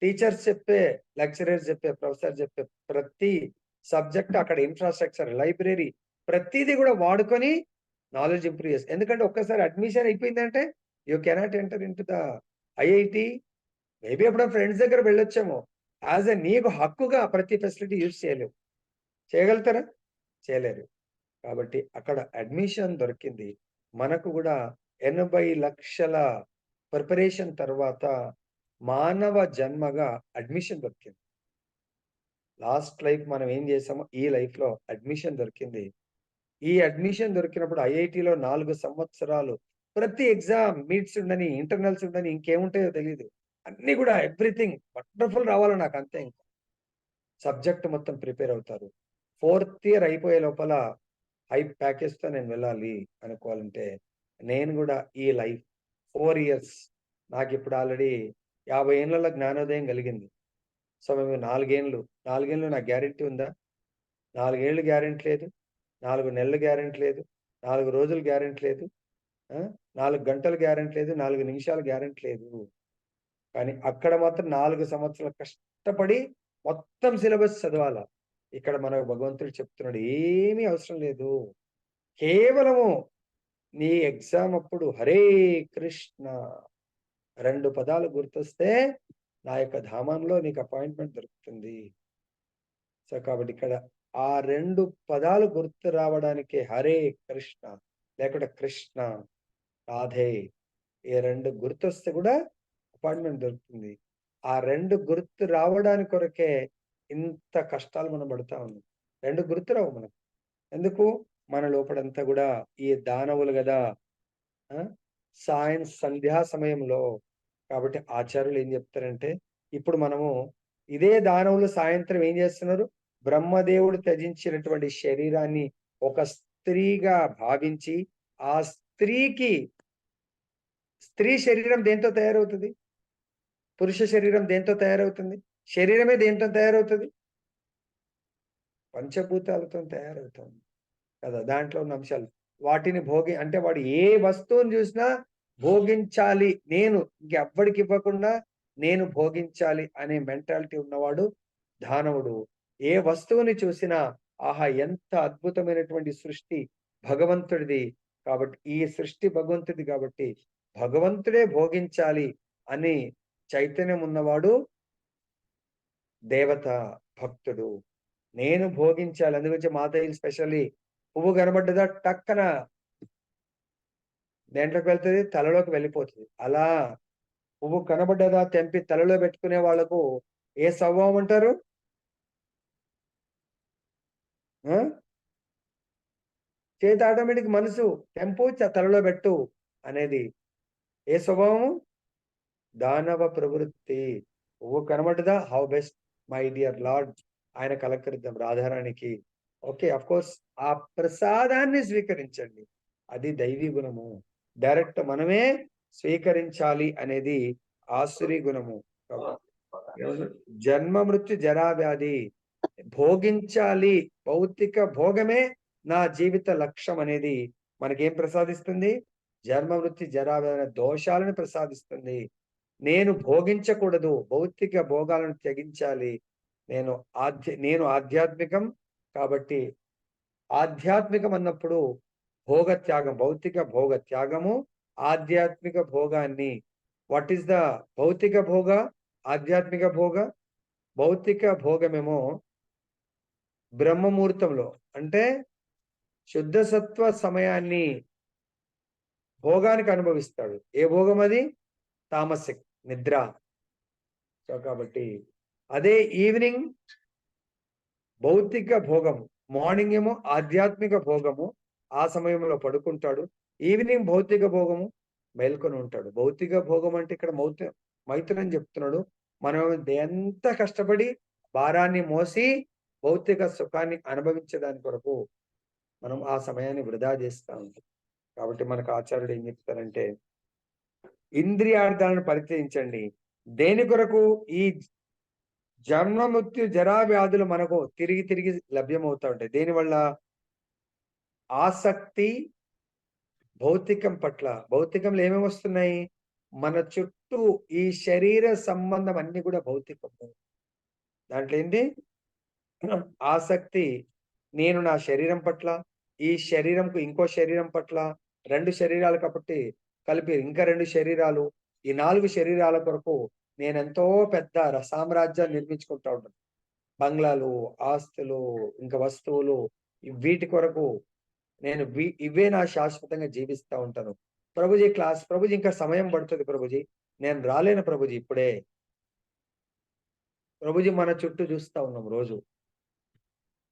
టీచర్స్ చెప్పే, లెక్చరర్స్ చెప్పే, ప్రొఫెసర్ చెప్పే ప్రతి సబ్జెక్ట్, అక్కడ ఇన్ఫ్రాస్ట్రక్చర్, లైబ్రరీ, ప్రతిదీ కూడా వాడుకొని నాలెడ్జ్ ఇంప్రూవ్ చేస్తారు. ఎందుకంటే ఒక్కసారి అడ్మిషన్ అయిపోయిందంటే you cannot enter in to the IIT. Maybe అప్పుడు ఫ్రెండ్స్ దగ్గర వెళ్ళొచ్చేమో, యాజ్ ఎ నీకు హక్కుగా ప్రతి ఫెసిలిటీ యూజ్ చేయలేవు. చేయగలుగుతారా? చేయలేరు. కాబట్టి అక్కడ అడ్మిషన్ దొరికింది. మనకు కూడా 80 లక్షల ప్రిపరేషన్ తర్వాత మానవ జన్మగా అడ్మిషన్ దొరికింది. లాస్ట్ లైఫ్ మనం ఏం చేసామో ఈ లైఫ్ లో అడ్మిషన్ దొరికింది. ఈ అడ్మిషన్ దొరికినప్పుడు ఐఐటిలో 4 సంవత్సరాలు ప్రతి ఎగ్జామ్, మీట్స్ ఉండని, ఇంటర్నల్స్ ఉండని, ఇంకేముంటాయో తెలియదు, అన్ని కూడా ఎవ్రీథింగ్ వండర్ఫుల్ రావాలి నాకు, అంతే. ఇంకా సబ్జెక్ట్ మొత్తం ప్రిపేర్ అవుతారు. 4th ఇయర్ అయిపోయే లోపల హై ప్యాకేజ్‌తో నేను వెళ్ళాలి అనుకోవాలంటే, నేను గూడా ఈ లైఫ్ 4 ఇయర్స్ నాకిప్పుడు ఆల్రెడీ 50 ఏండ్లలో జ్ఞానోదయం కలిగింది. సో, మేము 4 ఏండ్లు నాకు గ్యారంటీ ఉందా? 4 ఏళ్ళు గ్యారంటీ లేదు. 4 నెలలు గ్యారంటీ లేదు. 4 రోజులు గ్యారంటీ లేదు. ఆ! 4 గంటలు గ్యారంటీ లేదు. 4 నిమిషాలు గ్యారంటీ లేదు. కానీ అక్కడ మాత్రం 4 సంవత్సరాలు కష్టపడి మొత్తం సిలబస్ చదవాల. ఇక్కడ మనకు భగవంతుడు చెప్తున్నాడు, ఏమీ అవసరం లేదు. కేవలము నీ ఎగ్జామ్ అప్పుడు హరే కృష్ణ 2 పదాలు గుర్తొస్తే నా యొక్క ధామంలో నీకు అపాయింట్మెంట్ దొరుకుతుంది. సో, కాబట్టి ఇక్కడ ఆ 2 పదాలు గుర్తు రావడానికే హరే కృష్ణ లేకుంటే కృష్ణ, రాధే, ఈ 2 గుర్తొస్తే కూడా అపాయింట్మెంట్ దొరుకుతుంది. ఆ 2 గుర్తు రావడానికి కొరకే ఇంత కష్టాలు మనం పడతా ఉన్నాం. 2 గుర్తు రావు మనకు. ఎందుకు? మన లోపడంతా కూడా ఈ దానవులు గదా! ఆ! సంధ్యా సమయంలో. కాబట్టి ఆచార్యులు ఏం చెప్తారంటే, ఇప్పుడు మనము ఇదే దానవులు సాయంత్రం ఏం చేస్తున్నారు? బ్రహ్మదేవుడు త్యజించినటువంటి శరీరాన్ని ఒక స్త్రీగా భావించి, ఆ స్త్రీ శరీరం దేంతో తయారవుతది? పురుష శరీరం దేంతో తయారవుతుంది? శరీరమే దేంతో తయారవుతది? పంచభూతాలతో తయారవుతుంది కదా! దాంట్లో ఉన్న అంశాలు. వాటిని అంటే వాడు ఏ వస్తువుని చూసినా భోగించాలి. నేను ఇంకెవ్వడికి ఇవ్వకుండా నేను భోగించాలి అనే మెంటాలిటీ ఉన్నవాడు దానవుడు. ఏ వస్తువుని చూసినా ఆహా! ఎంత అద్భుతమైనటువంటి సృష్టి భగవంతుడిది. కాబట్టి ఈ సృష్టి భగవంతుడిది కాబట్టి భగవంతుడే భోగించాలి అని చైతన్యం ఉన్నవాడు దేవత, భక్తుడు. నేను భోగించాలి. అందుగురించి మాతాయిలు స్పెషల్లీ పువ్వు కనబడ్డదా టక్కన దేంట్లోకి వెళ్తది? తలలోకి వెళ్ళిపోతది. అలా పువ్వు కనబడ్డదా తెంపి తలలో పెట్టుకునే వాళ్ళకు ఏ స్వభావం అంటారు? ఆ! చేతి ఆటోమేటిక్ మనసు తెంపు తలలో పెట్టు అనేది ఏ స్వభావము? దానవ ప్రవృత్తి. పువ్వు కనబడ్డదా? How best my dear lord ఆయనకు అలంకరిద్దాం రాధారాణికి. ఓకే. ఆఫ్‌కోర్స్ ఆ ప్రసాదాన్ని స్వీకరించండి. అది దైవీ గుణము. డైరెక్ట్ మనమే స్వీకరించాలి అనేది ఆసురీ గుణము. జన్మ మృత్యు జరా వ్యాధి భోగించాలి. భౌతిక భోగమే నా జీవిత లక్ష్యం అనేది మనకేం ప్రసాదిస్తుంది? జన్మ మృత్యు జరా వ్యాధి అనే దోషాలను ప్రసాదిస్తుంది. నేను భోగించకూడదు. భౌతిక భోగాలను త్యజించాలి. నేను ఆధ్యాత్మికం కాబట్టి ఆధ్యాత్మికం అన్నప్పుడు భోగ త్యాగం, భౌతిక భోగ త్యాగము, ఆధ్యాత్మిక భోగాన్ని వాట్ ఈస్ ద భౌతిక భోగ, ఆధ్యాత్మిక భోగ? భౌతిక భోగమేమో బ్రహ్మముహూర్తంలో అంటే శుద్ధ సత్వ సమయాన్ని భోగానికి అనుభవిస్తాడు. ఏ భోగం అది? తామసిక్ నిద్ర. సో కాబట్టి అదే ఈవినింగ్ భౌతిక భోగము. మార్నింగ్ ఏమో ఆధ్యాత్మిక భోగము. ఆ సమయంలో పడుకుంటాడు. ఈవినింగ్ భౌతిక భోగము మేల్కొని ఉంటాడు. భౌతిక భోగం అంటే ఇక్కడ మైథునని చెప్తున్నాడు. మనం ఎంత కష్టపడి భారాన్ని మోసి భౌతిక సుఖాన్ని అనుభవించడానికి కొరకు మనం ఆ సమయాన్ని వృధా చేస్తా ఉంటాం. కాబట్టి మనకు ఆచార్యుడు ఏం చెప్తారంటే, ఇంద్రియార్థాలను పరిత్యజించండి. దేని కొరకు? ఈ జన్మ మృత్యు జరా వ్యాధులు మనకు తిరిగి తిరిగి లభ్యమవుతా ఉంటాయి. దేనివల్ల? ఆసక్తి భౌతికం పట్ల. భౌతికంలో ఏమేమి వస్తున్నాయి? మన చుట్టూ ఈ శరీర సంబంధం అన్ని కూడా భౌతికము. దాంట్లో ఏంటి? ఆసక్తి. నేను నా శరీరం పట్ల, ఈ శరీరంకు ఇంకో శరీరం పట్ల, 2 శరీరాలు కాబట్టి కలిపి ఇంకా 2 శరీరాలు, ఈ 4 శరీరాల కొరకు నేనెంతో పెద్ద సామ్రాజ్యాన్ని నిర్మించుకుంటా ఉంటాను. బంగ్లాలు, ఆస్తులు, ఇంకా వస్తువులు వీటి కొరకు నేను ఇవే నా శాశ్వతంగా జీవిస్తా ఉంటాను. ప్రభుజీ ఇంకా సమయం పడుతుంది ప్రభుజీ. నేను రాలేను ప్రభుజీ ఇప్పుడే. ప్రభుజీ మన చుట్టూ చూస్తా ఉన్నాం రోజు.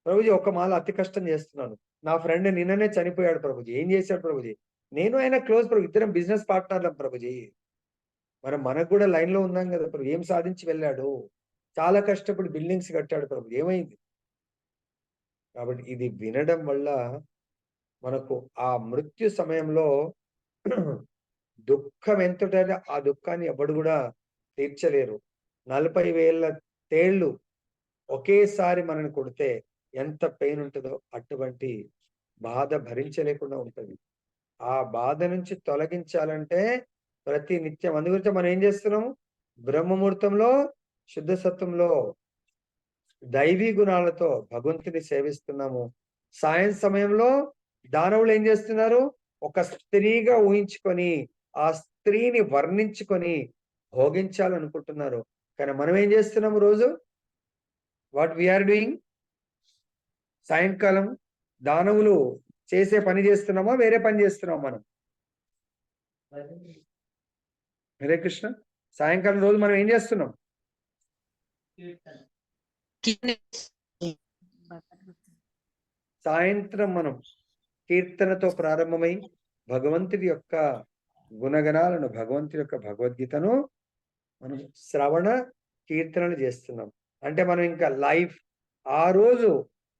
ప్రభుజీ ఒక్క మాల అతి కష్టం చేస్తున్నాను. నా ఫ్రెండ్ నిన్ననే చనిపోయాడు ప్రభుజీ. ఏం చేశాడు ప్రభుజీ? నేను ఆయన క్లోజ్ ప్రభు. ఇద్దరం బిజినెస్ పార్ట్నర్లం ప్రభుజీ. మరి మనకు కూడా లైన్‌లో ఉన్నాం గదా! ప్రభు. ఏం సాధించి వెళ్ళాడు? చాలా కష్టపడి బిల్డింగ్స్ కట్టాడు ప్రభు. ఏమైంది? కాబట్టి ఇది వినడం వల్ల మనకు ఆ మృత్యు సమయంలో దుఃఖం ఎంతుంటదో ఆ దుఃఖాన్ని ఎవడు గూడా తీర్చలేరు. 40,000 తేళ్ళు ఒకేసారి మనల్ని కొడితే ఎంత పెయిన్ ఉంటదో అటువంటి బాధ భరించలేకుండా ఉంటది. ఆ బాధ నుంచి తొలగించాలంటే ప్రతి నిత్యం అందు గురించే మనం ఏం చేస్తున్నాము? బ్రహ్మముహూర్తంలో, శుద్ధ సత్వంలో, దైవీ గుణాలతో భగవంతుని సేవిస్తున్నాము. సాయం సమయంలో దానవులు ఏం చేస్తున్నారు? ఒక స్త్రీగా ఊహించుకొని, ఆ స్త్రీని వర్ణించుకొని భోగించాలనుకుంటున్నారు. కానీ మనం ఏం చేస్తున్నాము రోజు? What we are doing? సాయంకాలం దానవులు చేసే పని చేస్తున్నామా? వేరే పని చేస్తున్నామా మనం? హరే కృష్ణ. సాయంకాలం రోజు మనం ఏం చేస్తున్నాం? సాయంత్రం మనం కీర్తనతో ప్రారంభమై భగవంతుడి యొక్క గుణగణాలను, భగవంతుడి యొక్క భగవద్గీతను మనం శ్రవణ కీర్తనలు చేస్తున్నాం. అంటే మనం ఇంకా లైఫ్ ఆ రోజు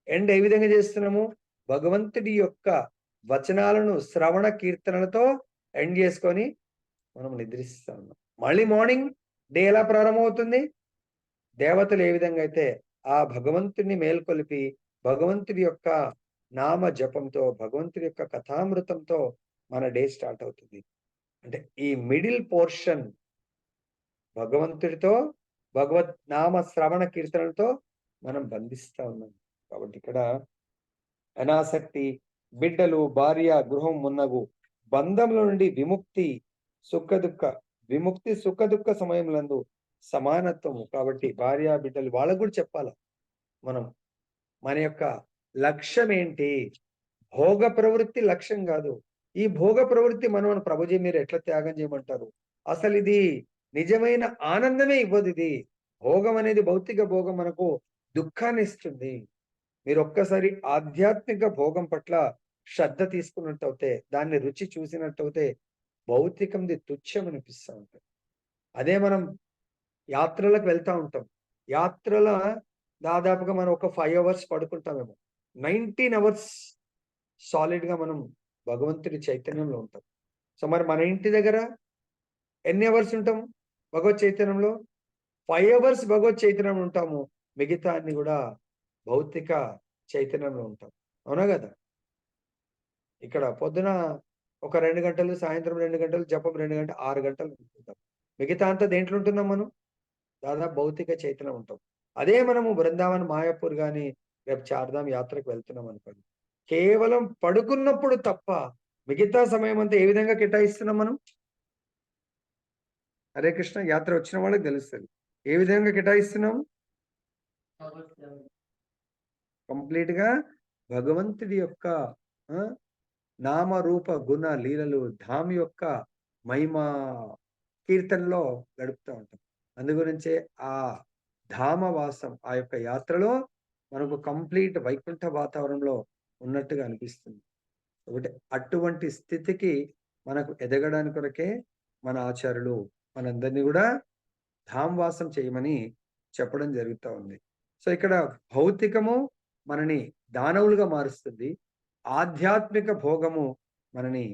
ఎండ్ ఏ విధంగా చేస్తున్నాము? భగవంతుడి యొక్క వచనాలను శ్రవణ కీర్తనలతో ఎండ్ చేసుకొని మనం నిద్రిస్తా ఉన్నాం. మళ్ళీ మార్నింగ్ డే ఎలా ప్రారంభమవుతుంది? దేవతలు ఏ విధంగా అయితే ఆ భగవంతుడిని మేల్కొలిపి భగవంతుడి యొక్క నామ జపంతో, భగవంతుడి యొక్క కథామృతంతో మన డే స్టార్ట్ అవుతుంది. అంటే ఈ మిడిల్ పోర్షన్ భగవంతుడితో, భగవత్ నామ శ్రవణ కీర్తనలతో మనం బంధిస్తా ఉన్నాం. కాబట్టి ఇక్కడ అనాసక్తి, బిడ్డలు, భార్య, గృహం మున్నగు బంధముల నుండి విముక్తి, సుఖ దుఃఖ సమయములందు సమానత్వము. కాబట్టి భార్య, బిడ్డలు వాళ్ళకు కూడా చెప్పాల. మనం మన యొక్క లక్ష్యం ఏంటి? భోగ ప్రవృత్తి లక్ష్యం కాదు. ఈ భోగ ప్రవృత్తి మనం ప్రభుజీ మీరు ఎట్లా త్యాగం చేయమంటారు? అసలు ఇది నిజమైన ఆనందమే ఇవ్వదు ఇది. భోగం అనేది భౌతిక భోగం మనకు దుఃఖాన్ని ఇస్తుంది. మీరు ఒక్కసారి ఆధ్యాత్మిక భోగం పట్ల శ్రద్ధ తీసుకున్నట్టయితే, దాన్ని రుచి చూసినట్టయితే భౌతికంది తుచ్చం అనిపిస్తా ఉంటుంది. అదే మనం యాత్రలకు వెళ్తా ఉంటాం. యాత్రల దాదాపుగా మనం ఒక 5 అవర్స్ పడుకుంటామేమో. 19 అవర్స్ సాలిడ్ గా మనం భగవంతుడి చైతన్యంలో ఉంటాం. సో మరి మన ఇంటి దగ్గర ఎన్ని అవర్స్ ఉంటాం భగవత్ చైతన్యంలో? 5 అవర్స్ భగవత్ చైతన్యంలో ఉంటాము. మిగతా అన్ని కూడా భౌతిక చైతన్యంలో ఉంటాం. అవునా కదా? ఇక్కడ పొద్దున ఒక 2 గంటలు, సాయంత్రం 2 గంటలు, జపం 2 గంటలు, 6 గంటలు ఉంటుంటాం. మిగతా అంతా దేంట్లో ఉంటున్నాం మనం? దాదాపు భౌతిక చైతన్యం ఉంటాం. అదే మనము బృందావన్, మాయాపూర్ గాని రేపు చార్ధామ్ యాత్రకు వెళ్తున్నాం అనుకోండి. కేవలం పడుకున్నప్పుడు తప్ప మిగతా సమయం అంతా ఏ విధంగా కేటాయిస్తున్నాం మనం? హరే కృష్ణ. యాత్ర వచ్చిన వాళ్ళకి తెలుస్తుంది. ఏ విధంగా కేటాయిస్తున్నాం? కంప్లీట్ గా భగవంతుడి యొక్క నామ రూప గుణ లీలలు, ధామ్ యొక్క మహిమ కీర్తనలో గడుపుతూ ఉంటాం. అందు గురించే ఆ ధామవాసం, ఆ యొక్క యాత్రలో మనకు కంప్లీట్ వైకుంఠ వాతావరణంలో ఉన్నట్టుగా అనిపిస్తుంది. ఒకటి అటువంటి స్థితికి మనకు ఎదగడానికి కొరకే మన ఆచార్యులు మనందరినీ కూడా ధామవాసం చేయమని చెప్పడం జరుగుతూ ఉంది. సో ఇక్కడ భౌతికము మనని దానవులుగా మారుస్తుంది. ఆధ్యాత్మిక భోగము మనని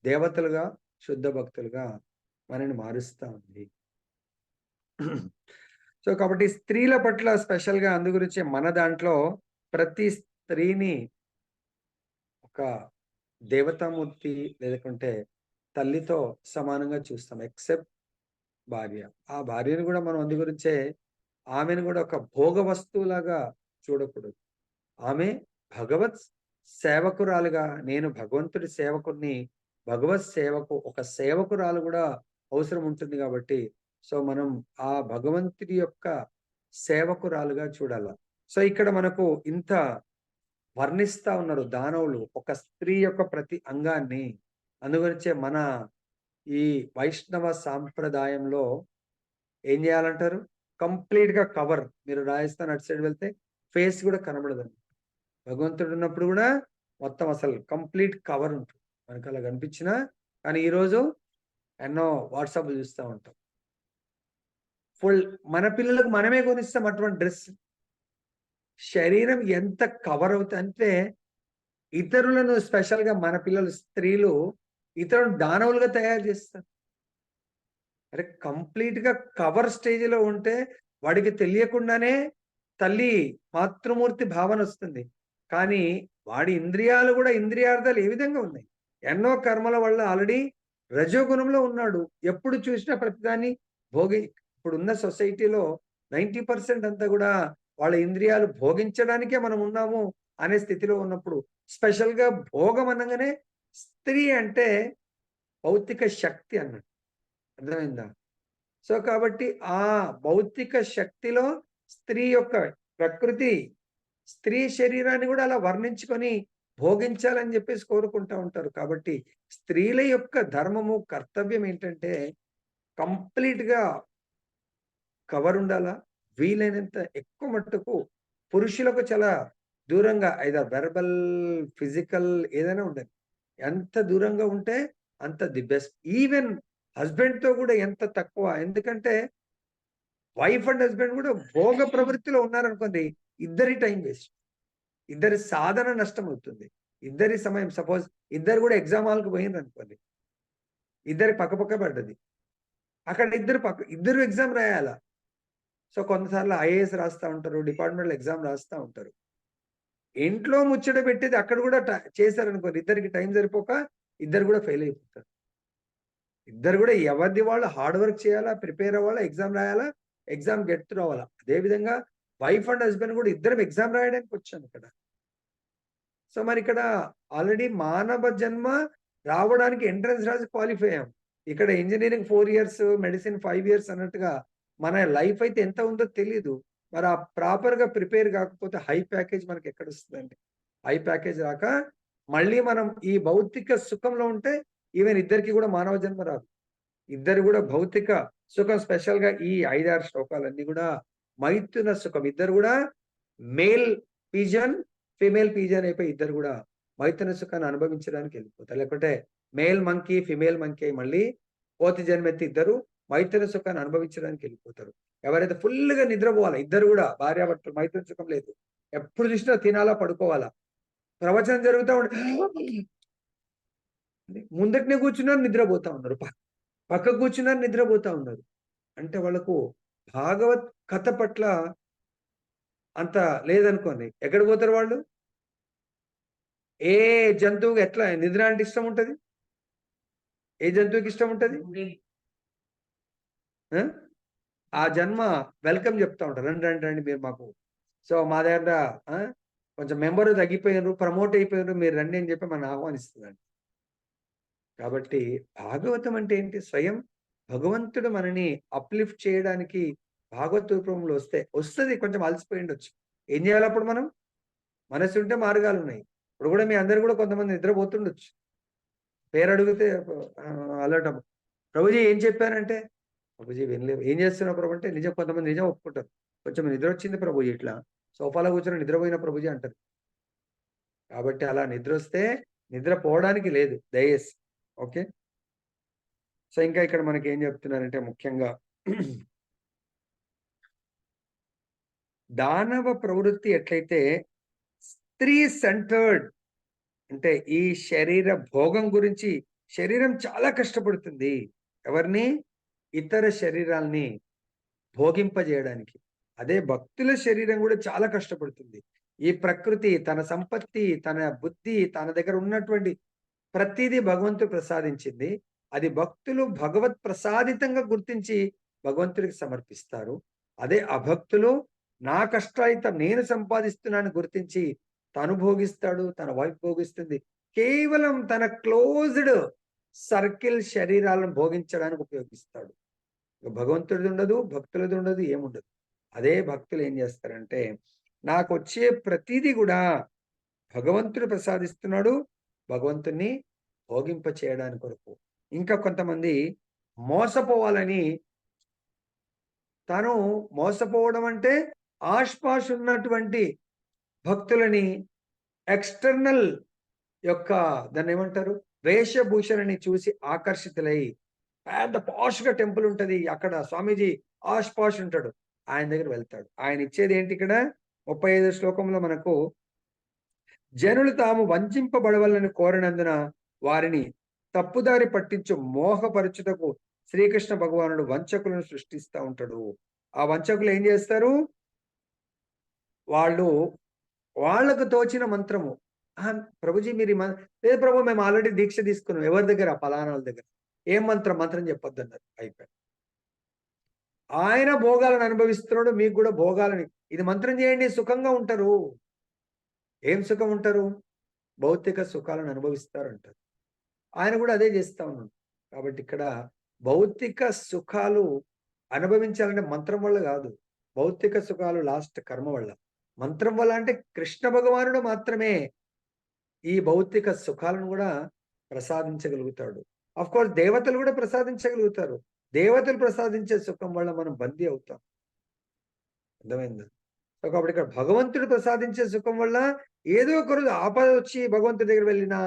దేవతలుగా, శుద్ధ భక్తులుగా మనని మారుస్తూ ఉంది. సో కాబట్టి స్త్రీల పట్ల స్పెషల్ గా అందు గురించి మన దాంట్లో ప్రతి స్త్రీని ఒక దేవతామూర్తి లేకుంటే తల్లితో సమానంగా చూస్తాం, ఎక్సెప్ట్ భార్య. ఆ భార్యను కూడా మనం అందు గురించే ఆమెను కూడా ఒక భోగ వస్తువులాగా చూడకూడదు. ఆమె భగవత్ సేవకురాలుగా, నేను భగవంతుడి సేవకుడిని, భగవత్ సేవకు ఒక సేవకురాలు కూడా అవసరం ఉంటుంది కాబట్టి సో మనం ఆ భగవంతుడి యొక్క సేవకురాలుగా చూడాల. సో ఇక్కడ మనకు ఇంత వర్ణిస్తా ఉన్నారు దానవులు ఒక స్త్రీ యొక్క ప్రతి అంగాన్ని. అందుగురించే మన ఈ వైష్ణవ సాంప్రదాయంలో ఏం చేయాలంటారు? కంప్లీట్ గా కవర్. మీరు రాజస్థాన్ అటు సైడ్ వెళ్తే ఫేస్ కూడా కనబడదండి. భగవంతుడు ఉన్నప్పుడు కూడా మొత్తం అసలు కంప్లీట్ కవర్ ఉంటుంది. మనకు అలా కనిపించినా కానీ ఈరోజు ఎన్నో వాట్సాప్లు చూస్తూ ఉంటాం. ఫుల్ మన పిల్లలకు మనమే కొనిస్తాం అటువంటి డ్రెస్. శరీరం ఎంత కవర్ అవుతుంది అంటే ఇతరులను స్పెషల్‌గా మన పిల్లలు స్త్రీలు ఇతరులను దానవులుగా తయారు చేస్తారు. అరే కంప్లీట్‌గా కవర్ స్టేజ్‌లో ఉంటే వాడికి తెలియకుండానే తల్లి మాతృమూర్తి భావనొస్తుంది. కానీ వాడి ఇంద్రియాలు గూడా ఇంద్రియార్థాలు ఏ విధంగా ఉన్నాయి? ఎన్నో కర్మల వల్ల ఆల్రెడీ రజోగుణంలో ఉన్నాడు. ఎప్పుడు చూసినా ప్రతిదాన్ని భోగి ఇప్పుడున్న సొసైటీలో 90% అంతా గూడా వాళ్ళ ఇంద్రియాలు భోగించడానికే మనం ఉన్నాము అనే స్థితిలో ఉన్నప్పుడు స్పెషల్‌గా భోగం అనంగానే స్త్రీ అంటే భౌతిక శక్తి అన్నట్టు. అర్థమైందా? సో, కాబట్టి ఆ భౌతిక శక్తిలో స్త్రీ యొక్క ప్రకృతి, స్త్రీ శరీరాన్ని గూడా అలా వర్ణించుకొని భోగించాలని జెప్పేసి కోరుకుంటా ఉంటారు. కాబట్టి స్త్రీల యొక్క ధర్మము, కర్తవ్యం ఏంటంటే కంప్లీట్‌గా కవర్ ఉండాలా. వీలైనంత ఎక్కువ మట్టుకు పురుషులకు చాలా దూరంగా ఐదర్ వెర్బల్, ఫిజికల్ ఏదైనా ఉండాలి. ఎంత దూరంగా ఉంటే అంత ది బెస్ట్. ఈవెన్ హస్బెండ్‌తో గూడా ఎంత తక్కువ. ఎందుకంటే వైఫ్ అండ్ హస్బెండ్ గూడా భోగ ప్రవృత్తిలో ఉన్నారనుకోండి, ఇద్దరి టైం వేస్ట్. ఇద్దరి సాధన నష్టమవుతుంది. ఇద్దరి సమయం సపోజ్ ఇద్దరు గూడా ఎగ్జామ్ హాల్‌కి పోయిండ్రనుకోండి. ఇద్దరికి పక్కపక్క పడ్డది. అక్కడ ఇద్దరు ఎగ్జామ్ రాయాలా. సో, కొంతసార్లు ఐఏఎస్ రాస్తా ఉంటారు. డిపార్ట్‌మెంట్‌లో ఎగ్జామ్ రాస్తా ఉంటారు. ఇంట్లో ముచ్చట పెట్టేది అక్కడ గూడా చేశారనుకోండి. ఇద్దరికి టైం సరిపోక ఇద్దరు గూడా ఫెయిల్ అయిపోతారు. ఇద్దరు గూడా ఎవరిది వాళ్ళు హార్డ్ వర్క్ చేయాలా, ప్రిపేర్ అవ్వాలా, ఎగ్జామ్ రాయాలా, ఎగ్జామ్ గెట్ త్రూ అవ్వాలా. అదే విధంగా వైఫ్ అండ్ హస్బెండ్ గూడా ఇద్దరం ఎగ్జామ్ రాయడానికి వచ్చాం ఇక్కడ. సో, మరిక్కడ ఆల్రెడీ మానవ జన్మ రావడానికి ఎంట్రన్స్ రాసి క్వాలిఫై అయ్యాం. ఇక్కడ ఇంజినీరింగ్ 4 ఇయర్స్, మెడిసిన్ 5 ఇయర్స్ అన్నట్టుగా మన లైఫ్ అయితే ఎంత ఉందో తెలీదు. మరి ఆ ప్రాపర్‌గా ప్రిపేర్ కాకపోతే హై ప్యాకేజ్ మనకెక్కడొస్తదండి? హై ప్యాకేజ్ రాక మళ్ళీ మనం ఈ భౌతిక సుఖంలో ఉంటే ఈవెన్ ఇద్దరికీ గూడా మానవ జన్మ రాదు. ఇద్దరు గూడా భౌతిక సుఖం స్పెషల్‌గా ఈ 5, 6 శ్లోకాలన్నీ గూడా మైథున సుఖం. ఇద్దరు గూడా మేల్ పిజన్, ఫీమేల్ పిజన్ అయిపోయి ఇద్దరు గూడా మైథున సుఖాన్ని అనుభవించడానికి ఎళ్ళిపోతారు. లేకుంటే మేల్ మంకీ, ఫీమేల్ మంకీ అయి మళ్ళీ కోతి జన్మెత్తి ఇద్దరు మైథున సుఖాన్ని అనుభవించడానికి ఎళ్ళిపోతారు. ఎవరైతే ఫుల్‌గా నిద్రపోవాలా ఇద్దరు గూడా భార్యాభర్తలు మైథున సుఖం లేదు. ఎప్పుడు చూసినా తినాలా, పడుకోవాలా. ప్రవచనం జరుగుతా ఉంటే ముందటనే కూర్చున్నారు నిద్రపోతా ఉన్నారు. పక్కకు కూర్చున్నారు నిద్రపోతా ఉన్నారు. అంటే వాళ్ళకు భాగవత్ కథ పట్ల అంత లేదనుకోండి. ఎక్కడికి పోతారు వాళ్ళు? ఏ జంతువుకి ఎట్లా నిద్ర అంటే ఇష్టం ఉంటది? ఏ జంతువుకి ఇష్టం ఉంటది? ఆ! ఆ జన్మ వెల్కమ్ చెప్తా ఉంటారు. రండి, రండి, రండి మీరు మాకు సో, మా దగ్గర ఆ! కొంచెం మెంబరు తగ్గిపోయిర్రు, ప్రమోట్ అయిపోయిర్రు మీరు రండి అని చెప్పి మనల్ని ఆహ్వానిస్తదండి. కాబట్టి భాగవతం అంటే ఏంటి? స్వయం భగవంతుడు మనని అప్‌లిఫ్ట్ చేయడానికి భాగవత రూపంలో వస్తది కొంచెం అలసిపోయి ఉండొచ్చు. ఏం చేయాలప్పుడు మనం? మనసుంటే మార్గాలున్నాయి. ఇప్పుడు గూడా మీ అందరూ గూడా కొంతమంది నిద్రపోతుండొచ్చు. పేరడిగితే అలర్ట్ ప్రభుజీ ఏం చెప్పారంటే, ప్రభుజీ వినలేవు. ఏం చేస్తున్నావు ప్రభు అంటే నిజం కొంతమంది నిజం ఒప్పుకుంటారు. కొంచెం నిద్రొచ్చింది ప్రభుజీ ఇట్లా. సోఫాలో కూర్చొని నిద్రపోయిన ప్రభుజీ అంటారు. కాబట్టి అలా నిద్రొస్తే నిద్రపోవడానికి లేదు దయచేసి. ఓకే. సో, ఇంకా ఇక్కడ మనకేం చెప్తున్నారంటే ముఖ్యంగా దానవ ప్రవృత్తి ఎట్లయితే స్త్రీ సెంటర్డ్ అంటే ఈ శరీర భోగం గురించి శరీరం చాలా కష్టపడుతుంది. ఎవరిని? ఇతర శరీరాల్ని భోగింపజేయడానికి. అదే భక్తుల శరీరం గూడా చాలా కష్టపడుతుంది. ఈ ప్రకృతి, తన సంపత్తి, తన బుద్ధి, తన దగ్గర ఉన్నటువంటి ప్రతీదీ భగవంతుడు ప్రసాదించింది. అది భక్తులు భగవత్ ప్రసాదితంగా గుర్తించి భగవంతుడికి సమర్పిస్తారు. అదే అభక్తులు నా కష్టాయితం నేను సంపాదిస్తున్నానని గుర్తించి తను భోగిస్తాడు, తన వైఫ్ భోగిస్తుంది. కేవలం తన క్లోజ్డ్ సర్కిల్ శరీరాలను భోగించడానికి ఉపయోగిస్తాడు. భగవంతుడిది ఉండదు, భక్తులది ఉండదు, ఏముండదు. అదే భక్తులు ఏం చేస్తారంటే, నాకొచ్చే ప్రతీది గూడా భగవంతుడు ప్రసాదిస్తున్నాడు. భగవంతుడిని భోగింప చేయడానికి కొరకు. ఇంకా కొంతమంది మోసపోవాలని తను మోసపోవడం అంటే ఆష్‌పాష్ ఉన్నటువంటి భక్తులని ఎక్స్‌టర్నల్ యొక్క దాన్నేమంటారు? వేషభూషణని చూసి ఆకర్షితులై పెద్ద పాష్‌గా టెంపుల్ ఉంటది. అక్కడ స్వామీజీ పాష్ పాష్ ఉంటాడు, ఆయన దగ్గర వెళ్తాడు. ఆయన ఇచ్చేది ఏంటి ఇక్కడ 35 శ్లోకంలో మనకు, జనులు తాము వంచింపబడవలని కోరినందున వారిని తప్పుదారి పట్టించు మోహపరచుటకు శ్రీకృష్ణ భగవానుడు వంచకులను సృష్టిస్తూ ఉంటాడు. ఆ వంచకులు ఏం చేస్తారు? వాళ్ళు వాళ్ళకు తోచిన మంత్రము, ప్రభుజీ మీరు లేదు ప్రభు, మేము ఆల్రెడీ దీక్ష తీసుకున్నాం. ఎవరి దగ్గర? పలానా వాళ్ళ దగ్గర. ఏం మంత్రం? మంత్రం చెప్పొద్దు అన్నారు. అయిపోయి ఆయన భోగాలను అనుభవిస్తున్నాడు, మీకు కూడా భోగాలని, ఇది మంత్రం చేయండి సుఖంగా ఉంటారు. ఏం సుఖం ఉంటారు? భౌతిక సుఖాలను అనుభవిస్తారంటారు. ఆయన కూడా అదే చేస్తా ఉన్నాడు. కాబట్టి ఇక్కడ భౌతిక సుఖాలు అనుభవించాలంటే మంత్రం వల్ల కాదు. భౌతిక సుఖాలు లాస్ట్ కర్మ వల్ల. మంత్రం వల్ల అంటే కృష్ణ భగవానుడు మాత్రమే ఈ భౌతిక సుఖాలను కూడా ప్రసాదించగలుగుతాడు. అఫ్ కోర్స్ దేవతలు కూడా ప్రసాదించగలుగుతారు. దేవతలు ప్రసాదించే సుఖం వల్ల మనం బందీ అవుతాం. అర్థమైందా? సో కాబట్టి ఇక్కడ భగవంతుడు ప్రసాదించే సుఖం వల్ల ఏదో ఒక రోజు ఆపద వచ్చి భగవంతుడి దగ్గర వెళ్ళినా,